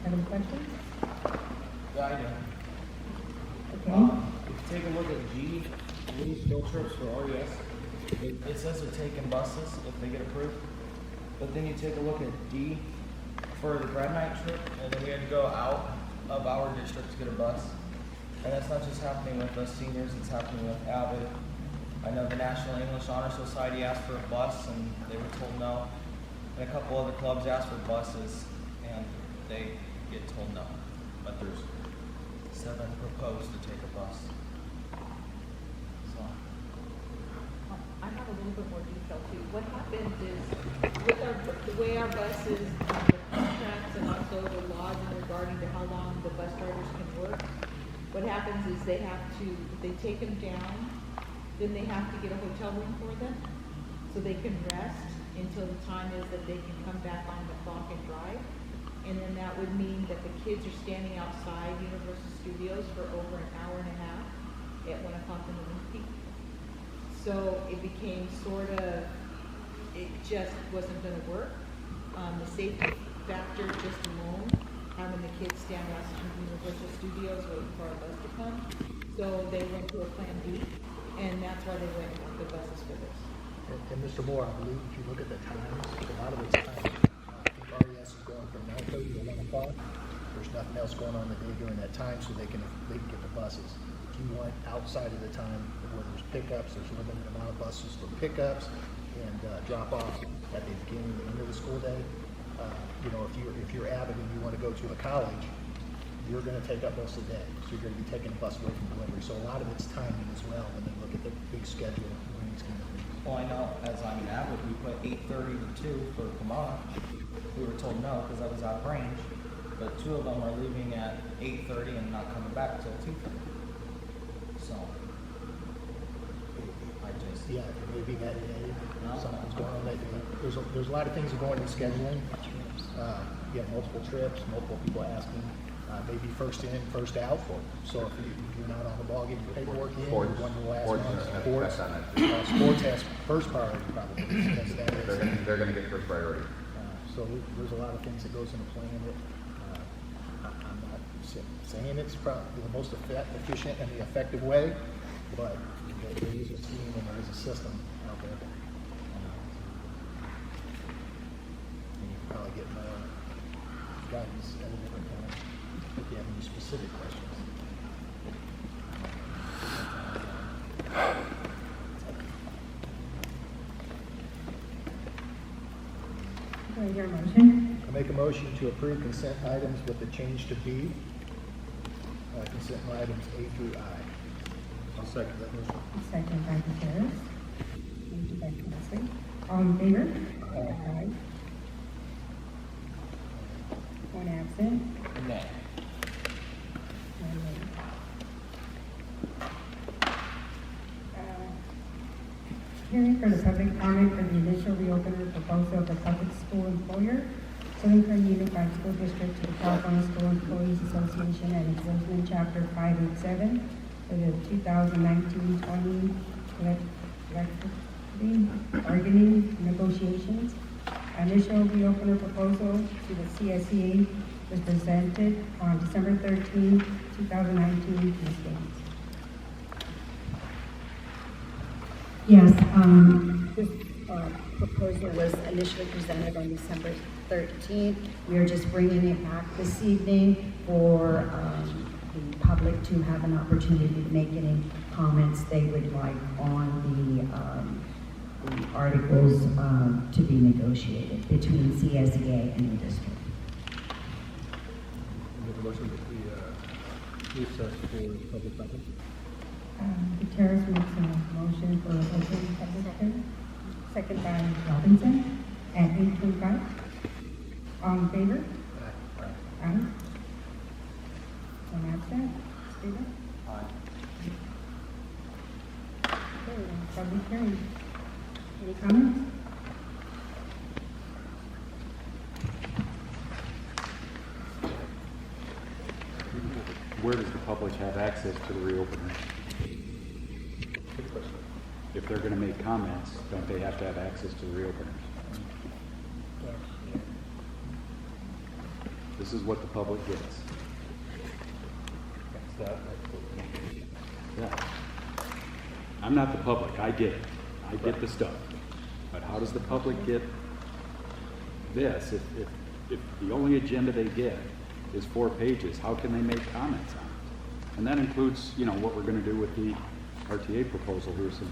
have any questions? Yeah, I do. Okay. If you take a look at G, these field trips for RES, it says they're taking buses if they get approved. But then you take a look at D for the grad night trip, and then we had to go out of our district to get a bus. And that's not just happening with us seniors, it's happening with Avid. I know the National English Honor Society asked for a bus, and they were told no. And a couple other clubs asked for buses, and they get told no. But there's 7 proposed to take a bus. So. I have a little bit more detail too. What happens is, with the way our buses, the contracts, and also the laws regarding to how long the bus drivers can work, what happens is they have to, they take them down, then they have to get a hotel room for them, so they can rest until the time is that they can come back on the clock and drive. And then that would mean that the kids are standing outside Universal Studios for over an hour and a half at 1 o'clock in the morning. So it became sort of, it just wasn't gonna work. The safety factor just alone, having the kids stand outside Universal Studios waiting for our bus to come. So they went to a plan B, and that's why they went with the buses for this. And Mr. Moore, I believe if you look at the times, a lot of the time, I think RES is going from 9:30 to 1 o'clock. There's nothing else going on the day during that time, so they can get the buses. If you want outside of the time where there's pickups, there's a limited amount of buses for pickups and drop-offs at the beginning and the end of the school day. You know, if you're avid and you want to go to a college, you're going to take up most of the day. So you're going to be taking a bus away from delivery. So a lot of it's timing as well when they look at the big schedule. Well, I know as I'm an avid, we put 8:30 to 2 for Pomona. We were told no because that was out of range. But 2 of them are leaving at 8:30 and not coming back till 2:30. So I just maybe that day something's going on that day. There's a lot of things that go into scheduling. You have multiple trips, multiple people asking. Maybe first in, first out. So if you're not on the ball, get your paperwork in. One of the last ones. Sports has first priority probably. Because that is, They're going to get first priority. So there's a lot of things that goes into planning it. I'm not saying it's probably the most efficient and the effective way, but there is a scheme and there is a system out there. And you can probably get more guidance at a different time if you have any specific questions. Do I hear a motion? I make a motion to approve consent items with the change to B. Consent items A through I. I'll second that motion. Second by Gutierrez. Thank you, Dr. Wesley. All in favor? Aye. One absent. nay. One nay. Hearing for the public comment for the initial reopener proposal of the public school employer, Southern Kern Unified School District to the California School Employees Association and its Rosamond Chapter 587 for the 2019-20 collective bargaining negotiations. Initial reopener proposal to the CSEA was presented on December 13, 2019. Ms. Gaines. Yes, this proposal was initially presented on December 13th. We are just bringing it back this evening for the public to have an opportunity to make any comments they would like on the articles to be negotiated between CSEA and the district. Make a motion that we recess for public comment. Gutierrez makes a motion for open public hearing. Second by Robinson at 8:25. All in favor? Aye. One absent. Stephen? Aye. Okay, public hearing. Any comments? Where does the public have access to the reopener? Good question. If they're going to make comments, don't they have to have access to the reopeners? This is what the public gets. Yeah. I'm not the public. I get it. I get the stuff. But how does the public get this? If the only agenda they get is 4 pages, how can they make comments on it? And that includes, you know, what we're going to do with the RTA proposal here soon.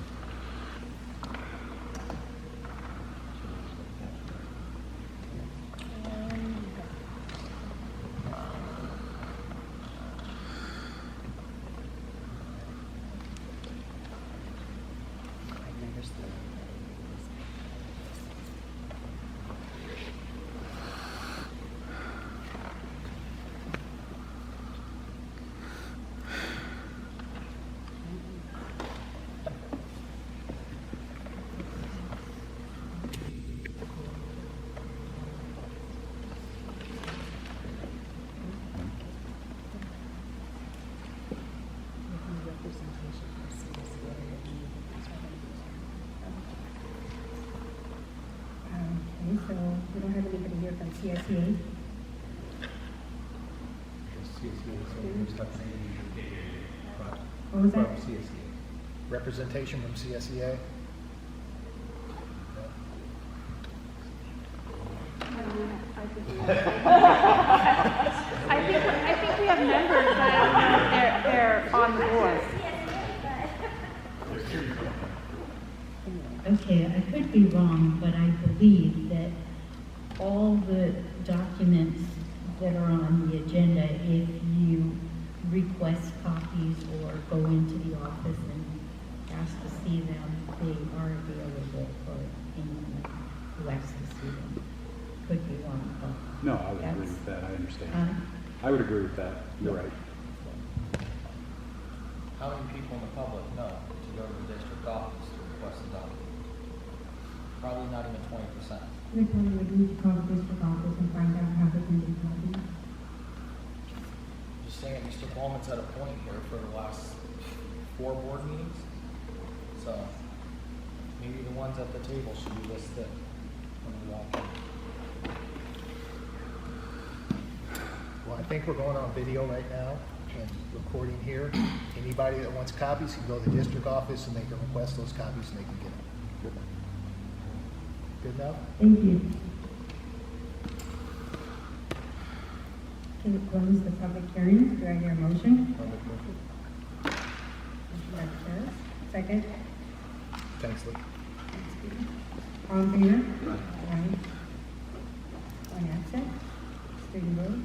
administrator from CSEA. What was that? From CSEA. Representation from CSEA? I think we have members, but I don't know if they're on the board. Okay, I could be wrong, but I believe that all the documents that are on the agenda, if you request copies or go into the office and ask to see them, they are available for anyone who asks to see them. Could be wrong, but No, I would agree with that, I understand. I would agree with that, you're right. How many people in the public know to go to the district office to request a document? Probably not even 20%. They probably would need to call the district office and find out how they can do copies. Just saying, Mr. Coleman's at a point here for the last 4 board meetings. So maybe the ones at the table should be listed when we walk in. Well, I think we're going on video right now and recording here. Anybody that wants copies can go to the district office and they can request those copies and they can get them. Good enough? Thank you. Can we close the public hearing? Do I hear a motion? Motion by Chair. Second. Thanks, Lee. All in favor? Aye. One absent. Student vote.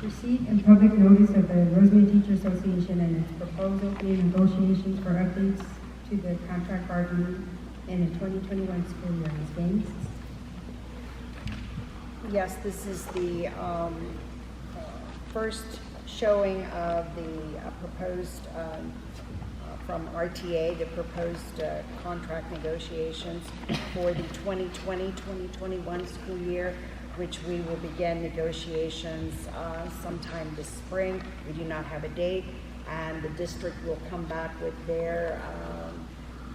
Receipt and public notice of the Rosamond Teacher Association and its proposal in negotiations for updates to the contract bargaining in the 2021 school year. Ms. Gaines? Yes, this is the first showing of the proposed, from RTA, the proposed contract negotiations for the 2020-2021 school year, which we will begin negotiations sometime this spring. We do not have a date, and the district will come back with their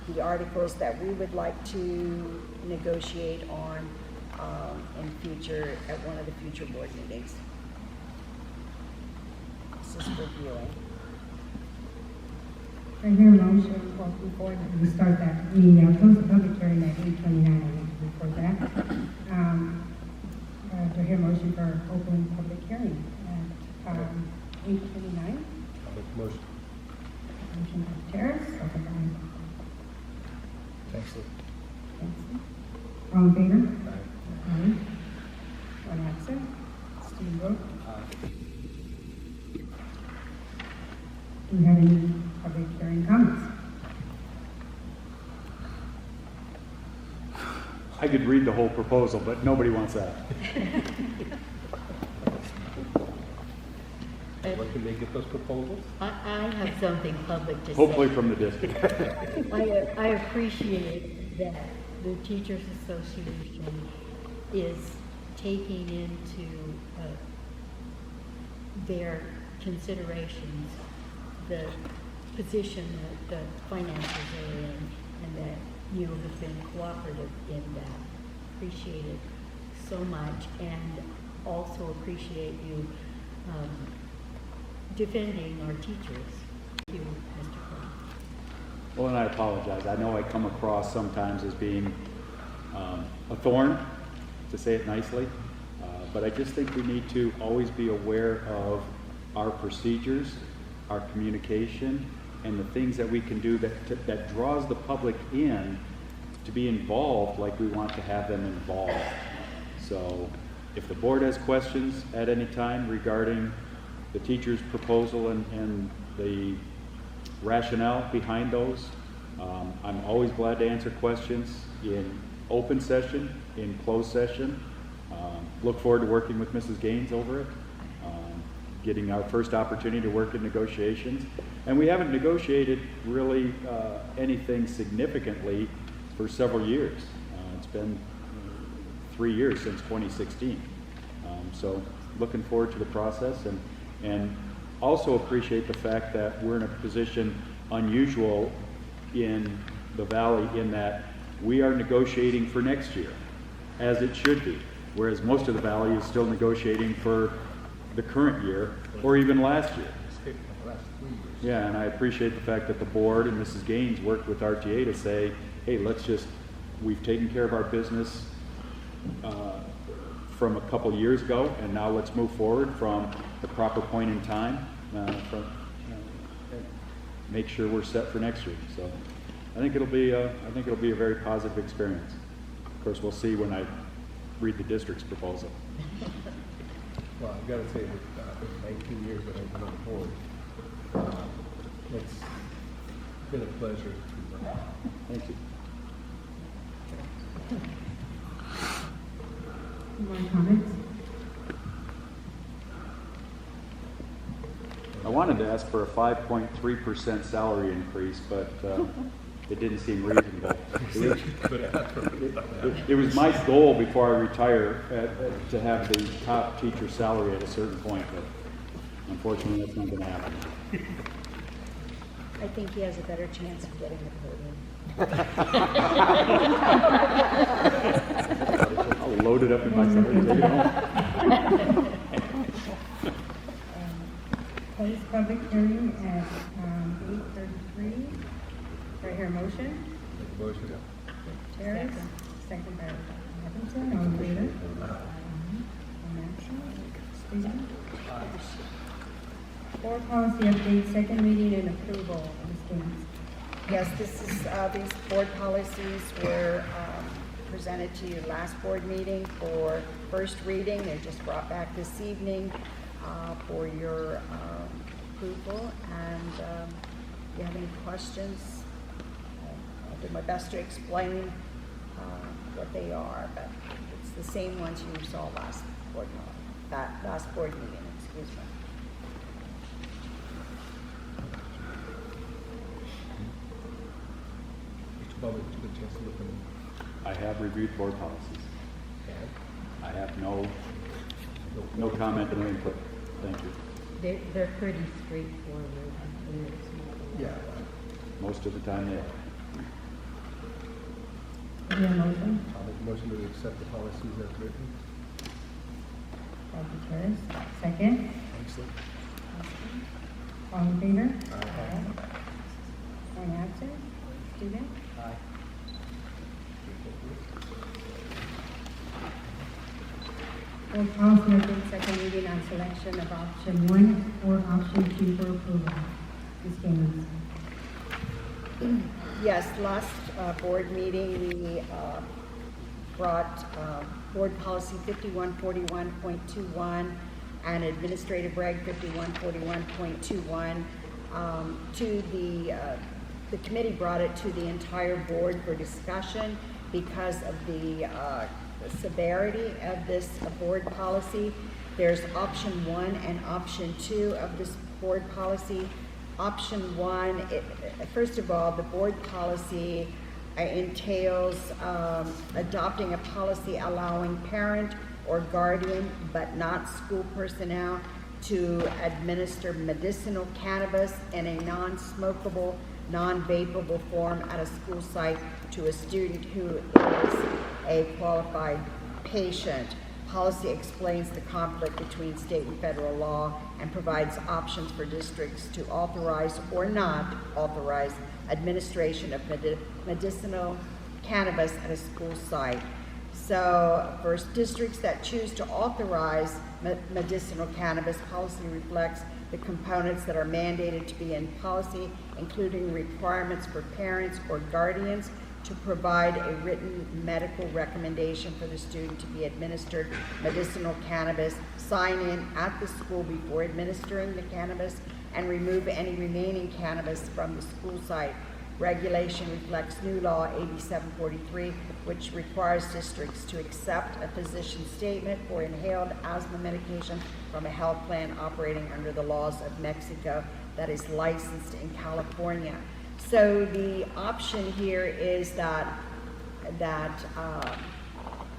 the articles that we would like to negotiate on in future, at one of the future board meetings. This is for viewing. I hear a motion, well, before we start that, we close the public hearing at 8:29, I need to report that. Do I hear a motion for open public hearing at 8:29? Motion. Motion by Terrace, second by Thanks, Lee. Thanks. All in favor? Aye. One absent. Student vote. Do we have any public hearing comments? I could read the whole proposal, but nobody wants that. Where can they get those proposals? I have something public to say. Hopefully from the district. I appreciate that the Teachers Association is taking into their considerations the position that the finances are in, and that you have been cooperative in that. Appreciate it so much, and also appreciate you defending our teachers. Thank you, Mr. Cole. Well, and I apologize. I know I come across sometimes as being a thorn, to say it nicely, but I just think we need to always be aware of our procedures, our communication, and the things that we can do that draws the public in to be involved like we want to have them involved. So if the board has questions at any time regarding the teacher's proposal and the rationale behind those, I'm always glad to answer questions in open session, in closed session. Look forward to working with Mrs. Gaines over it, getting our first opportunity to work in negotiations. And we haven't negotiated really anything significantly for several years. It's been 3 years since 2016. So looking forward to the process, and also appreciate the fact that we're in a position unusual in the Valley in that we are negotiating for next year, as it should be, whereas most of the valley is still negotiating for the current year or even last year. Yeah, and I appreciate the fact that the board and Mrs. Gaines worked with RTA to say, hey, we've taken care of our business from a couple years ago, and now let's move forward from the proper point in time, make sure we're set for next year. So I think it'll be a very positive experience. Of course, we'll see when I read the district's proposal. Well, I've got to say that in 19 years that I've been on the board, it's been a pleasure. Thank you. More comments? I wanted to ask for a 5.3% salary increase, but it didn't seem reasonable. It was my goal before I retire to have the top teacher salary at a certain point, but unfortunately that's not going to happen. I think he has a better chance of getting the podium. I'll load it up in my car and take it home. Close public hearing at 8:33. Do I hear a motion? Motion. Terrace, second by Robinson, all in favor? Stephen? Board policy update, second reading and approval. Ms. Gaines. Yes, these board policies were presented to you last board meeting for first reading. They're just brought back this evening for your approval. And if you have any questions, I'll do my best to explain what they are, but it's the same ones you saw last board meeting, excuse me. Mr. Bubba, did you get a chance to look at them? I have reviewed board policies. I have no comment or input. Thank you. They're pretty straightforward. Yeah. Most of the time they are. Is there a motion? I'll make a motion to accept the policies as written. Thank you, Terrace. Second. All in favor? Aye. One absent. Stephen? Aye. Board policy update, second reading on selection of option 1 or option 2 for approval. Ms. Gaines. Yes, last board meeting, we brought board policy 5141.21 and administrative reg 5141.21 to the committee brought it to the entire board for discussion because of the severity of this board policy. There's option 1 and option 2 of this board policy. Option 1, first of all, the board policy entails adopting a policy allowing parent or guardian, but not school personnel, to administer medicinal cannabis in a non-smokable, non-vapable form at a school site to a student who is a qualified patient. Policy explains the conflict between state and federal law and provides options for districts to authorize or not authorize administration of medicinal cannabis at a school site. So for districts that choose to authorize medicinal cannabis, policy reflects the components that are mandated to be in policy, including requirements for parents or guardians to provide a written medical recommendation for the student to be administered medicinal cannabis, sign in at the school before administering the cannabis, and remove any remaining cannabis from the school site. Regulation reflects new law 8743, which requires districts to accept a physician's statement for inhaled asthma medication from a health plan operating under the laws of Mexico that is licensed in California. So the option here is that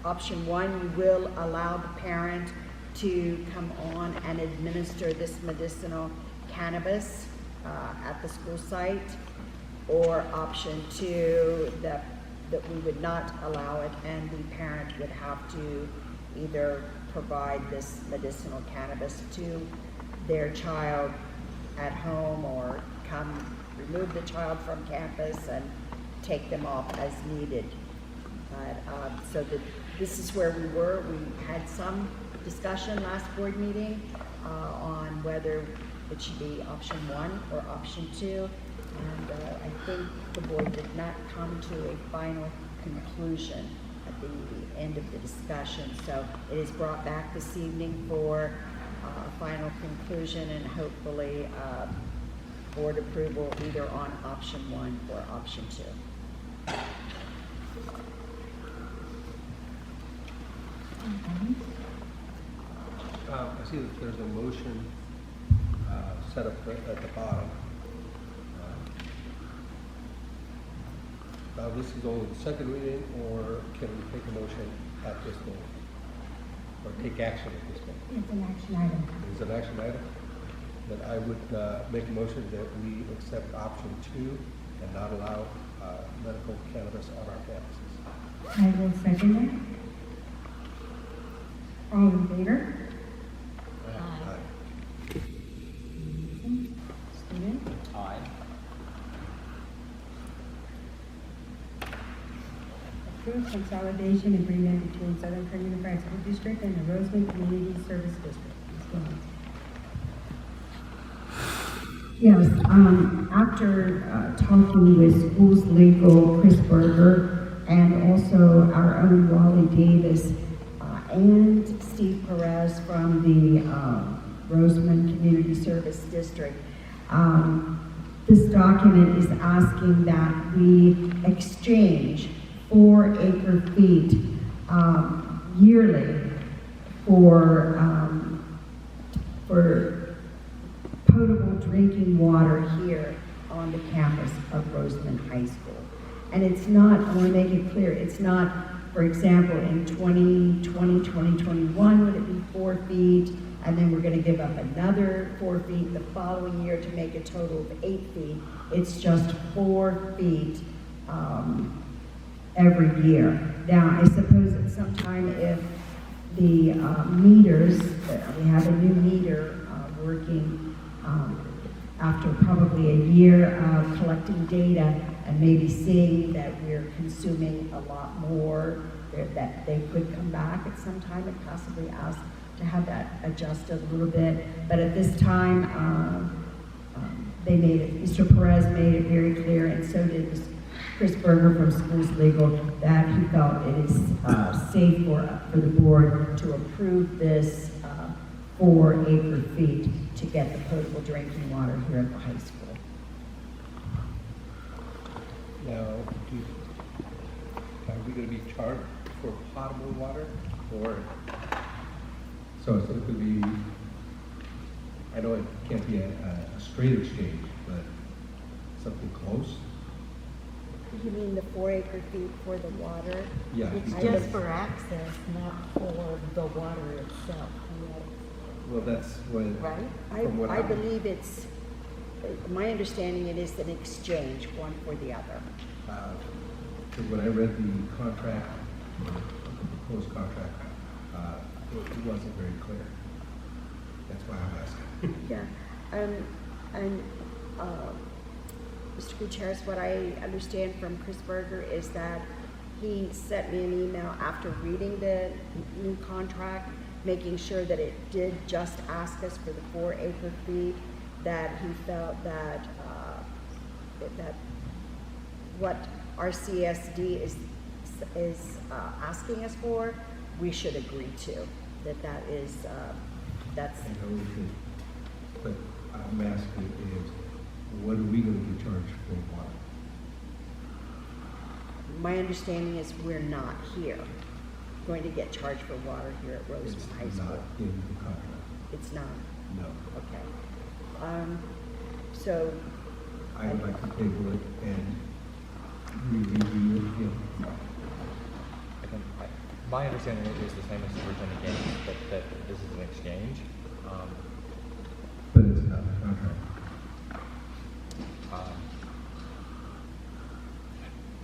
option 1, you will allow the parent to come on and administer this medicinal cannabis at the school site. Or option 2, the that we would not allow it, and the parent would have to either provide this medicinal cannabis to their child at home or come remove the child from campus and take them off as needed. But, this is where we were. We had some discussion last board meeting on whether it should be option 1 or option 2. And I think the board did not come to a final conclusion at the end of the discussion. So it is brought back this evening for a final conclusion and hopefully board approval either on option 1 or option 2. I see that there's a motion set up at the bottom. Now, this is only the second reading, or can we take a motion at this moment? Or take action at this moment? It's an action item. It's an action item? Then I would make a motion that we accept option 2 and not allow medical cannabis on our campuses. I will second that. All in favor? Aye. Stephen? Aye. Approved consolidation agreement between Southern Kern Unified School District and the Rosamond Community Service District. Ms. Gilman. Yes, after talking with schools legal, Chris Berger, and also our own Wally Davis, and Steve Perez from the Rosamond Community Service District, this document is asking that we exchange 4 acre-feet yearly for potable drinking water here on the campus of Rosamond High School. And it's not, I want to make it clear, it's not, for example, in 2020, 2021, would it be 4 feet, and then we're going to give up another 4 feet the following year to make a total of 8 feet. It's just 4 feet every year. Now, I suppose at some time if the meters, we have a new meter working after probably a year of collecting data and maybe seeing that we're consuming a lot more, that they could come back at some time and possibly ask to have that adjusted a little bit. But at this time, they made it, Mr. Perez made it very clear, and so did Chris Berger from Schools Legal, that he felt it is safe for the board to approve this 4 acre-feet to get the potable drinking water here at the high school. Now, are we going to be charged for potable water, or so it could be? I know it can't be a straight exchange, but something close. You mean the 4 acre-feet for the water? Yeah. It's just for access, not for the water itself. Well, that's what. Right? From what I believe it's, my understanding it is an exchange, one for the other. Because when I read the contract, the proposed contract, it wasn't very clear. That's why I'm asking. Yeah, Mr. Gutierrez, what I understand from Chris Berger is that he sent me an email after reading the new contract, making sure that it did just ask us for the 4 acre-feet, that he felt that that what our CSD is asking us for, we should agree to. That is that's. I know we should, but I'm asking is, what are we going to be charged for water? My understanding is we're not here going to get charged for water here at Rosamond High School. Not in the contract. It's not? No. Okay. So. I would like to table it and review it again. My understanding is the same as Superintendent Gaines, that this is an exchange. But it's not in the contract.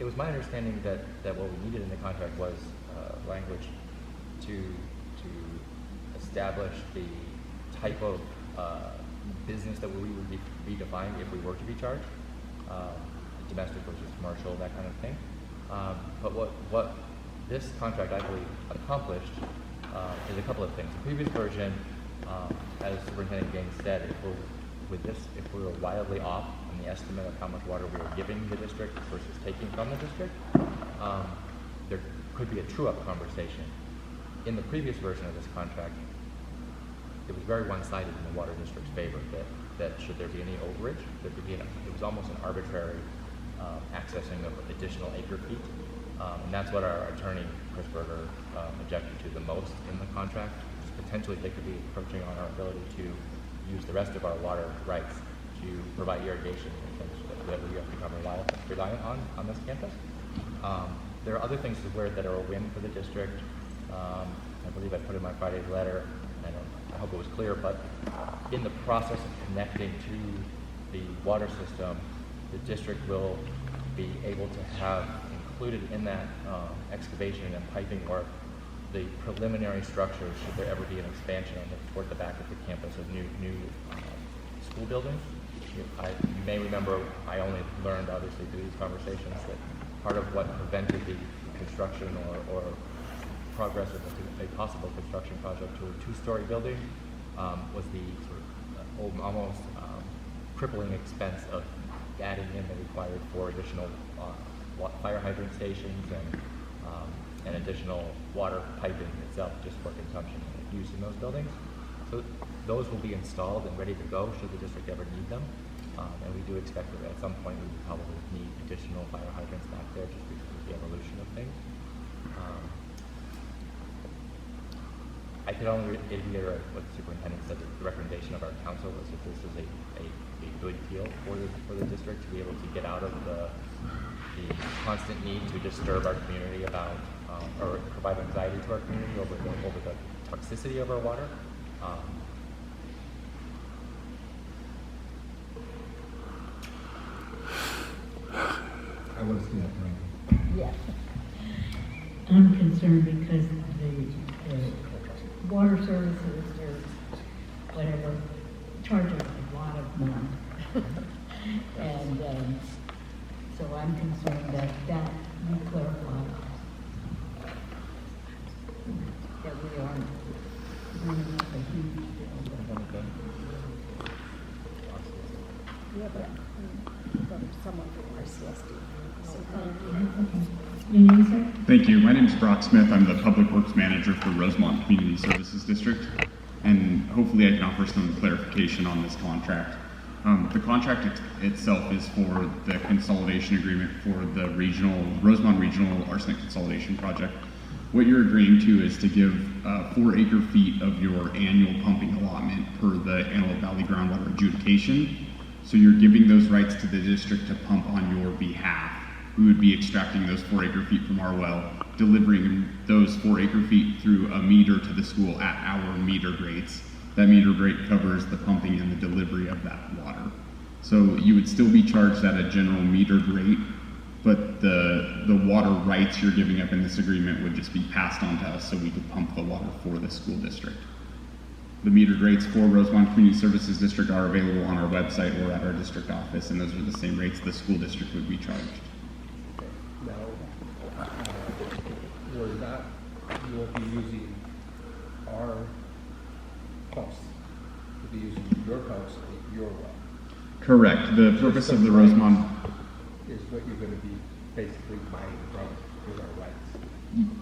it was my understanding that what we needed in the contract was language to establish the type of business that we would be defined if we were to be charged, domestic versus commercial, that kind of thing. But what this contract, I believe, accomplished is a couple of things. The previous version, as Superintendent Gaines said, if we were wildly off in the estimate of how much water we were giving the district versus taking from the district, there could be a true-up conversation. In the previous version of this contract, it was very one-sided in the water district's favor that should there be any overage, there could be it was almost an arbitrary accessing of additional acre feet. And that's what our attorney, Chris Berger, objected to the most in the contract. Potentially they could be encroaching on our ability to use the rest of our water rights to provide irrigation and things that we have become reliant on this campus. There are other things that are a win for the district. I believe I put in my Friday's letter, I hope it was clear, but in the process of connecting to the water system, the district will be able to have included in that excavation and piping work the preliminary structures should there ever be an expansion toward the back of the campus of new school buildings. You may remember I only learned obviously through these conversations that part of what prevented the construction or progress of a possible construction project to a two-story building was the sort of almost crippling expense of adding in the required 4 additional fire hydrant stations and additional water piping itself just for consumption and use in those buildings. So those will be installed and ready to go should the district ever need them. And we do expect that at some point we will probably need additional fire hydrants back there just because of the evolution of things. I could only reiterate what the superintendent said. The recommendation of our council was that this is a good deal for the district to be able to get out of the constant need to disturb our community about or provide anxiety to our community over the toxicity of our water. I want to see that, right? Yeah. I'm concerned because the water services or whatever charge us a lot of money. And so I'm concerned that we clarify that we aren't running up a huge bill. Yeah, but from someone from RCSD. Your name, sir? Thank you. My name is Brock Smith. I'm the Public Works Manager for Rosamond Community Services District, and hopefully I can offer some clarification on this contract. The contract itself is for the consolidation agreement for the Rosamond Regional Arsenic Consolidation Project. What you're agreeing to is to give 4 acre feet of your annual pumping allotment per the Antelope Valley groundwater adjudication. So you're giving those rights to the district to pump on your behalf. We would be extracting those 4 acre feet from our well, delivering those 4 acre feet through a meter to the school at our meter rates. That meter rate covers the pumping and the delivery of that water. So you would still be charged at a general metered rate, but the water rights you're giving up in this agreement would just be passed on to us so we could pump the water for the school district. The metered rates for Rosamond Community Services District are available on our website or at our district office, and those are the same rates the school district would be charged. Now, you won't be using our pumps. You'll be using your pumps at your well. Correct. The purpose of the Rosamond is what you're going to be basically buying from with our rights.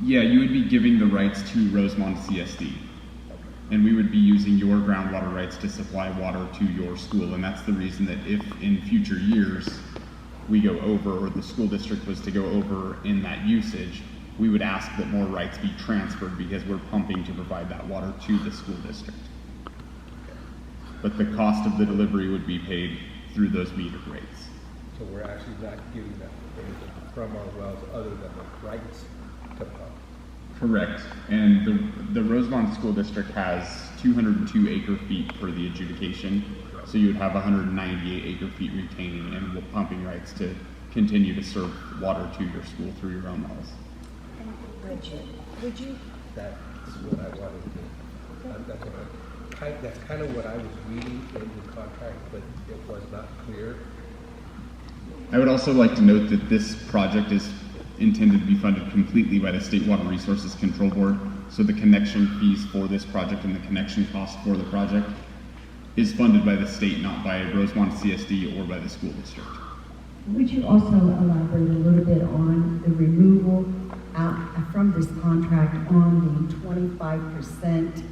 Yeah, you would be giving the rights to Rosamond CSD. And we would be using your groundwater rights to supply water to your school. And that's the reason that if in future years we go over, or the school district was to go over in that usage, we would ask that more rights be transferred because we're pumping to provide that water to the school district. But the cost of the delivery would be paid through those meter rates. So we're actually not getting that from our wells other than the rights to pump. Correct. And the Rosamond School District has 202 acre feet for the adjudication. So you would have 198 acre feet retaining and pumping rights to continue to serve water to your school through your own wells. Bridget, would you? That's what I wanted to, that's kind of what I was reading in the contract, but it was not clear. I would also like to note that this project is intended to be funded completely by the State Water Resources Control Board, so the connection fees for this project and the connection cost for the project is funded by the state, not by Rosamond CSD or by the school district. Would you also elaborate a little bit on the removal from this contract on the 25%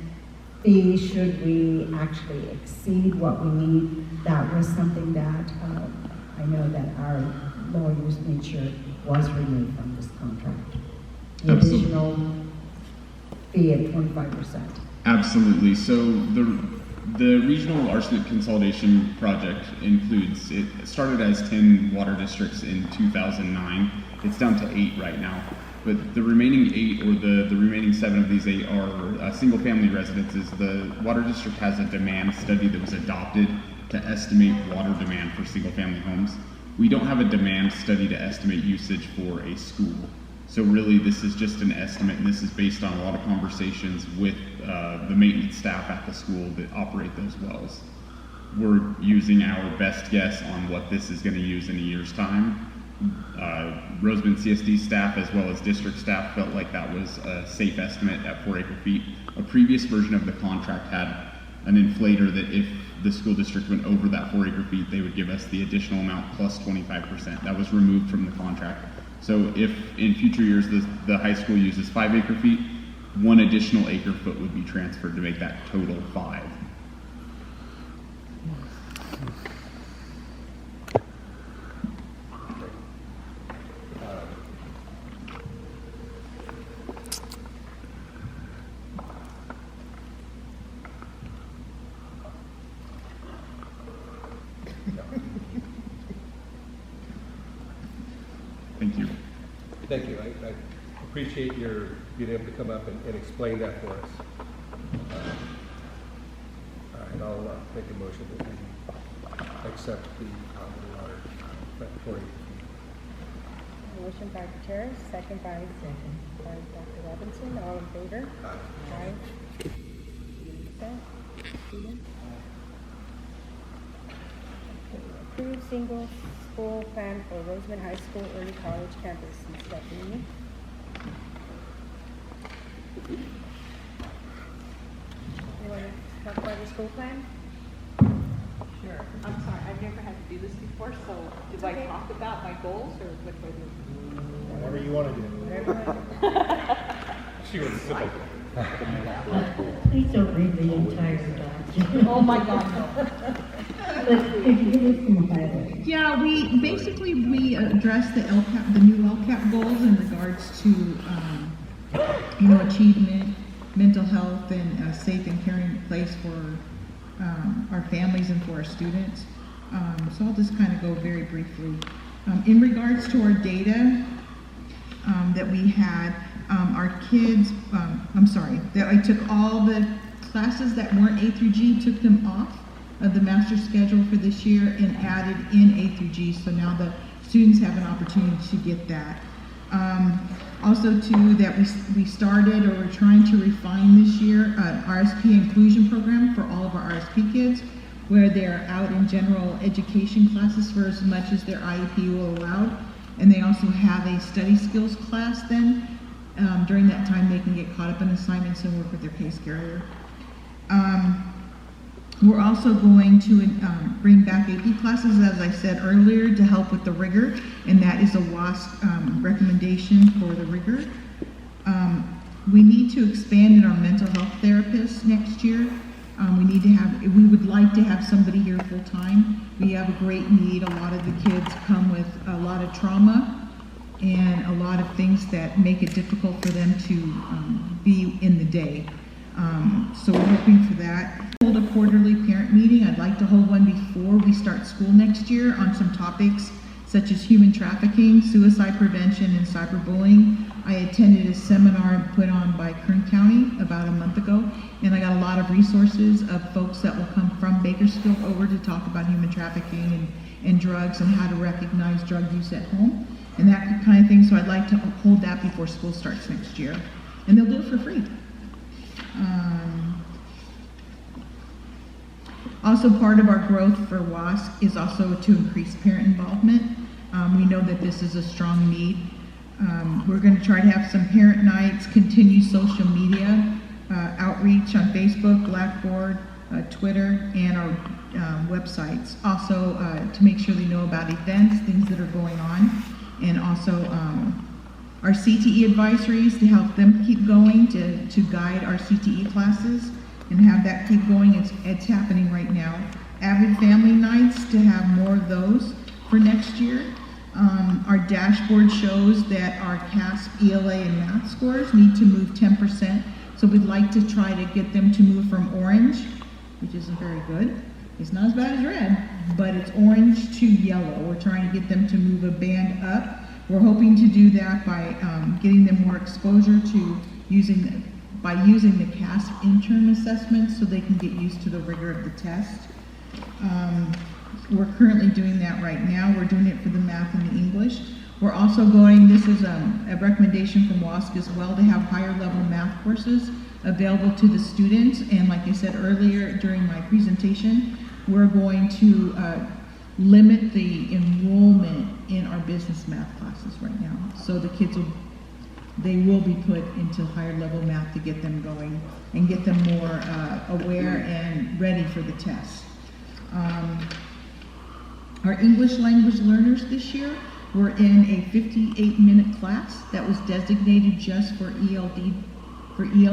fee should we actually exceed what we need? That was something that I know that our lawyers made sure was removed from this contract. The additional fee of 25%. Absolutely. So the regional arsenic consolidation project includes, it started as 10 water districts in 2009. It's down to 8 right now. But the remaining 8, or the remaining 7 of these 8 are single family residences. The water district has a demand study that was adopted to estimate water demand for single family homes. We don't have a demand study to estimate usage for a school. So really this is just an estimate, and this is based on a lot of conversations with the maintenance staff at the school that operate those wells. We're using our best guess on what this is going to use in a year's time. Rosamond CSD staff as well as district staff felt like that was a safe estimate at 4 acre-feet. A previous version of the contract had an inflator that if the school district went over that 4 acre-feet, they would give us the additional amount plus 25%. That was removed from the contract. So if in future years the high school uses 5 acre-feet, 1 additional acre-foot would be transferred to make that total 5. Thank you. Thank you. I appreciate your being able to come up and explain that for us. All right, I'll make a motion that we accept the water preparatory. Motion by Gutierrez, second by Dr. Robinson. All in favor? Aye. Stephen? Approve single school plan for Rosamond High School Early College Campus. Ms. Stephanie. You want to talk about the school plan? Sure. I'm sorry, I've never had to do this before, so do I talk about my goals or what do I do? Whatever you want to do. Whatever you want to do. She was simple. Please don't read the entire document. Oh my God, no. Yeah, we addressed the LCAP, the new LCAP goals in regards to, achievement, mental health, and a safe and caring place for our families and for our students. So I'll just kind of go very briefly. In regards to our data that we had, our kids, that I took all the classes that weren't A through G, took them off of the master schedule for this year and added in A through G, so now the students have an opportunity to get that. Also too, that we started, or we're trying to refine this year, an RSP inclusion program for all of our RSP kids, where they're out in general education classes for as much as their IEP will allow, and they also have a study skills class then. During that time they can get caught up in assignments and work with their case carrier. We're also going to bring back AP classes, as I said earlier, to help with the rigor, and that is a WASC recommendation for the rigor. We need to expand in our mental health therapists next year. We would like to have somebody here full time. We have a great need. A lot of the kids come with a lot of trauma and a lot of things that make it difficult for them to be in the day. So we're hoping for that. Hold a quarterly parent meeting. I'd like to hold one before we start school next year on some topics such as human trafficking, suicide prevention, and cyberbullying. I attended a seminar put on by Kern County about a month ago, and I got a lot of resources of folks that will come from Bakersfield over to talk about human trafficking and drugs and how to recognize drug use at home and that kind of thing. So I'd like to hold that before school starts next year. And they'll do it for free. Also, part of our growth for WASC is also to increase parent involvement. We know that this is a strong need. We're going to try to have some parent nights, continue social media outreach on Facebook, Blackboard, Twitter, and our websites. Also, to make sure they know about events, things that are going on, and also our CTE advisories to help them keep going, to guide our CTE classes and have that keep going. It's happening right now. Avid family nights, to have more of those for next year. Our dashboard shows that our CASP, ELA, and math scores need to move 10%. So we'd like to try to get them to move from orange, which isn't very good. It's not as bad as red, but it's orange to yellow. We're trying to get them to move a band up. We're hoping to do that by getting them more exposure to using the CASP interim assessments so they can get used to the rigor of the test. We're currently doing that right now. We're doing it for the math and the English. We're also going, this is a recommendation from WASC as well, to have higher level math courses available to the students. And like I said earlier during my presentation, we're going to limit the enrollment in our business math classes right now. So the kids will be put into higher level math to get them going and get them more aware and ready for the test. Our English language learners this year were in a 58-minute class that was designated just for EL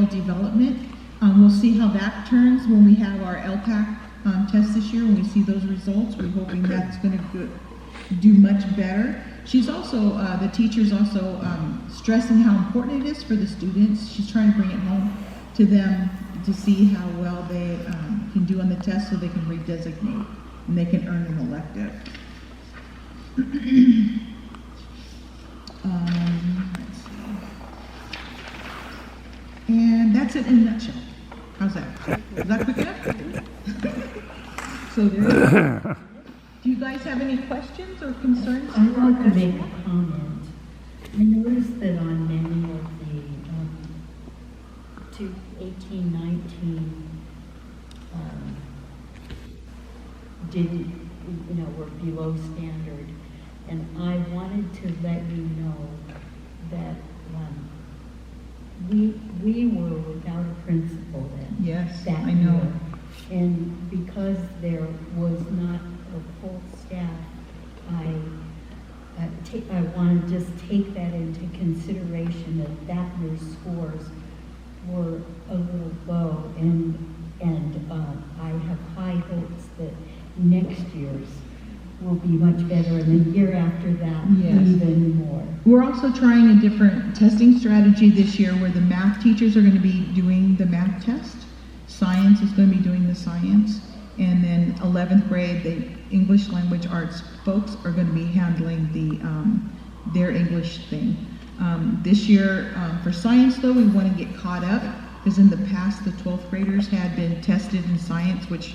development. We'll see how that turns when we have our LPAC test this year. When we see those results, we're hoping that's going to do much better. She's also, the teacher's also stressing how important it is for the students. She's trying to bring it home to them to see how well they can do on the test so they can redesignate and they can earn an elective. Let's see. And that's it in a nutshell. How's that? Is that quick enough? So there you go. Do you guys have any questions or concerns? I'd like to make a comment. I noticed that on many of the 18-19 didn't, were below standard. And I wanted to let you know that we were without a principal then. Yes, that I know. year. And because there was not a full staff, I want to just take that into consideration that year's scores were a little low, and I have high hopes that next year's will be much better, and the year after that, Yes. even more. We're also trying a different testing strategy this year where the math teachers are going to be doing the math test. Science is going to be doing the science. And then 11th grade, the English language arts folks are going to be handling their English thing. This year, for science though, we want to get caught up because in the past, the 12th graders had been tested in science, which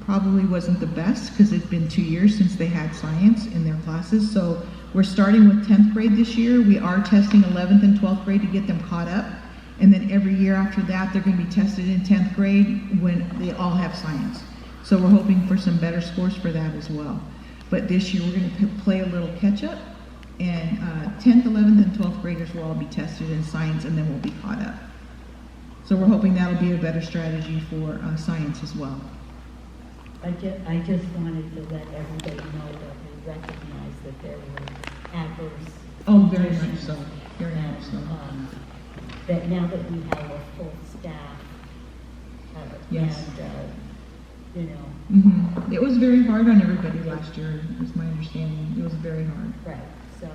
probably wasn't the best because it's been 2 years since they had science in their classes. So we're starting with 10th grade this year. We are testing 11th and 12th grade to get them caught up. And then every year after that, they're going to be tested in 10th grade when they all have science. So we're hoping for some better scores for that as well. But this year, we're going to play a little catch up. And 10th, 11th, and 12th graders will all be tested in science, and then we'll be caught up. So we're hoping that'll be a better strategy for science as well. I just wanted to let everybody know that we recognize that there were adverse. Oh, very much conditions, so. Very much so. That now that we have a full staff, Yes. and Mm-hmm. It was very hard on everybody last year, is my understanding. It was very hard. right, so.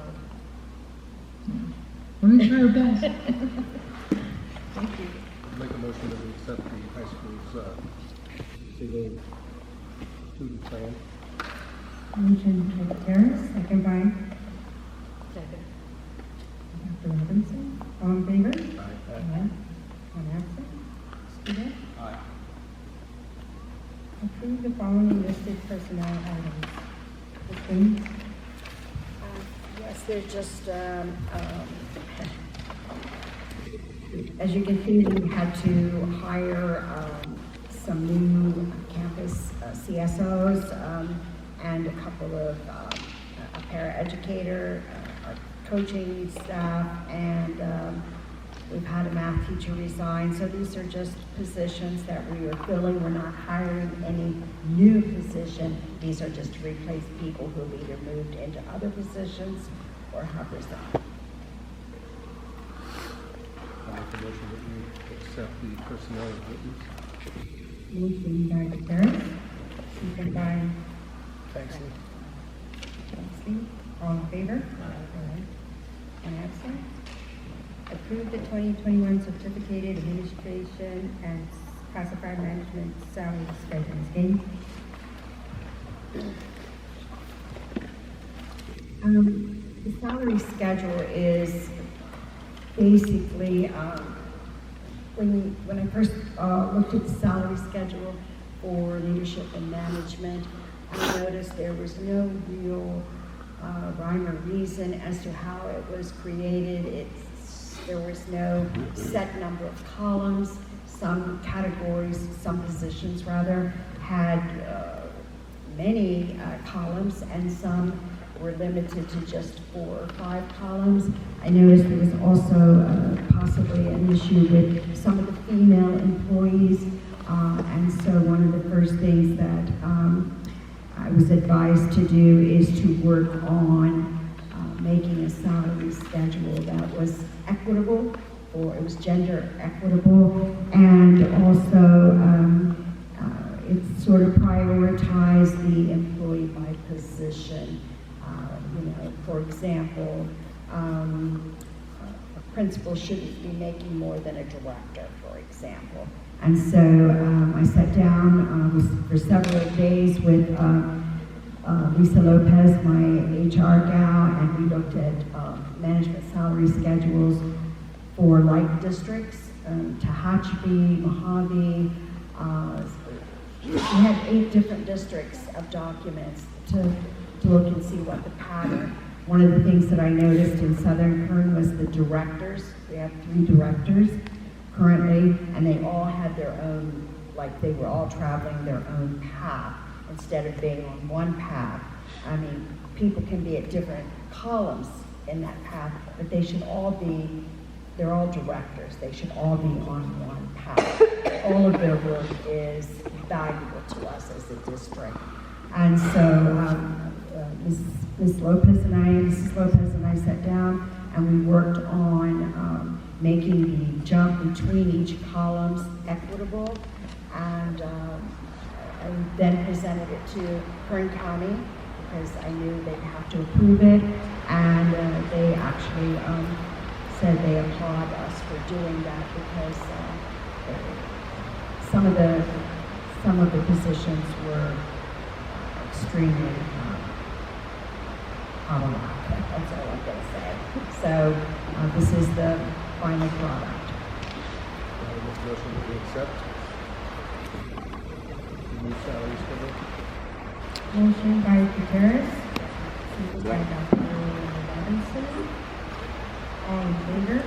Yeah. We're going to try our best. Thank you. Make a motion that we accept the high school's single student plan. Motion by Harris, second by Dr. Robinson. All in favor? Aye. One absent. Student? Aye. Approve the following listed personnel items. Amy? Yes, they're just, as you can see, we had to hire some new campus CSOs and a couple of a paraeducator, our coaching staff, and we've had a math teacher resign. So these are just positions that we are filling. We're not hiring any new position. These are just to replace people who have either moved into other positions or have resigned. I make a motion that we accept the personnel as written. Motion by Gutierrez, second by Thanks, Lee. Lee. All in favor? One absent. Approve the 2021 certificated administration and classified management salary schedules. Amy? The salary schedule is basically, when I first looked at the salary schedule for leadership and management, I noticed there was no real rhyme or reason as to how it was created. There was no set number of columns. Some categories, some positions rather, had many columns, and some were limited to just 4 or 5 columns. I noticed there was also possibly an issue with some of the female employees, and so one of the first things that I was advised to do is to work on making a salary schedule that was equitable, or it was gender equitable, and also it sort of prioritized the employee by position. For example, a principal shouldn't be making more than a director, for example. And so I sat down for several days with Lisa Lopez, my HR gal, and we looked at management salary schedules for like districts, Tehachapi, Mojave. We had 8 different districts of documents to look and see what the pattern. One of the things that I noticed in Southern Kern was the directors. We have 3 directors currently, and they all had their own, like they were all traveling their own path instead of being on one path. I mean, people can be at different columns in that path, but they should all be, they're all directors. They should all be on one path. All of their work is valuable to us as a district. And so Mrs. Lopez and I sat down and we worked on making the jump between each columns equitable, and I then presented it to Kern County because I knew they'd have to approve it, and they actually said they applaud us for doing that because some of the positions were extremely problematic. That's all I'm going to say. So this is the final product. I make a motion that we accept the new salary schedule. Motion by Gutierrez, second by Dr. Robinson. All in favor?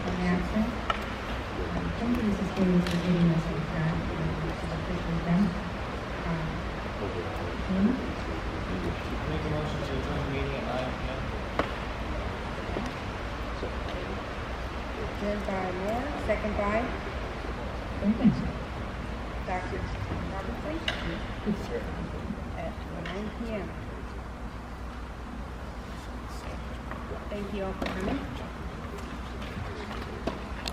One absent. Thank you, Mrs. Davis, for giving us with that. Appreciate that. Make a motion to adjourn the meeting at 9 p.m. Moved by Moore, second by Dr. Robertson at 9 p.m. Thank you all for coming.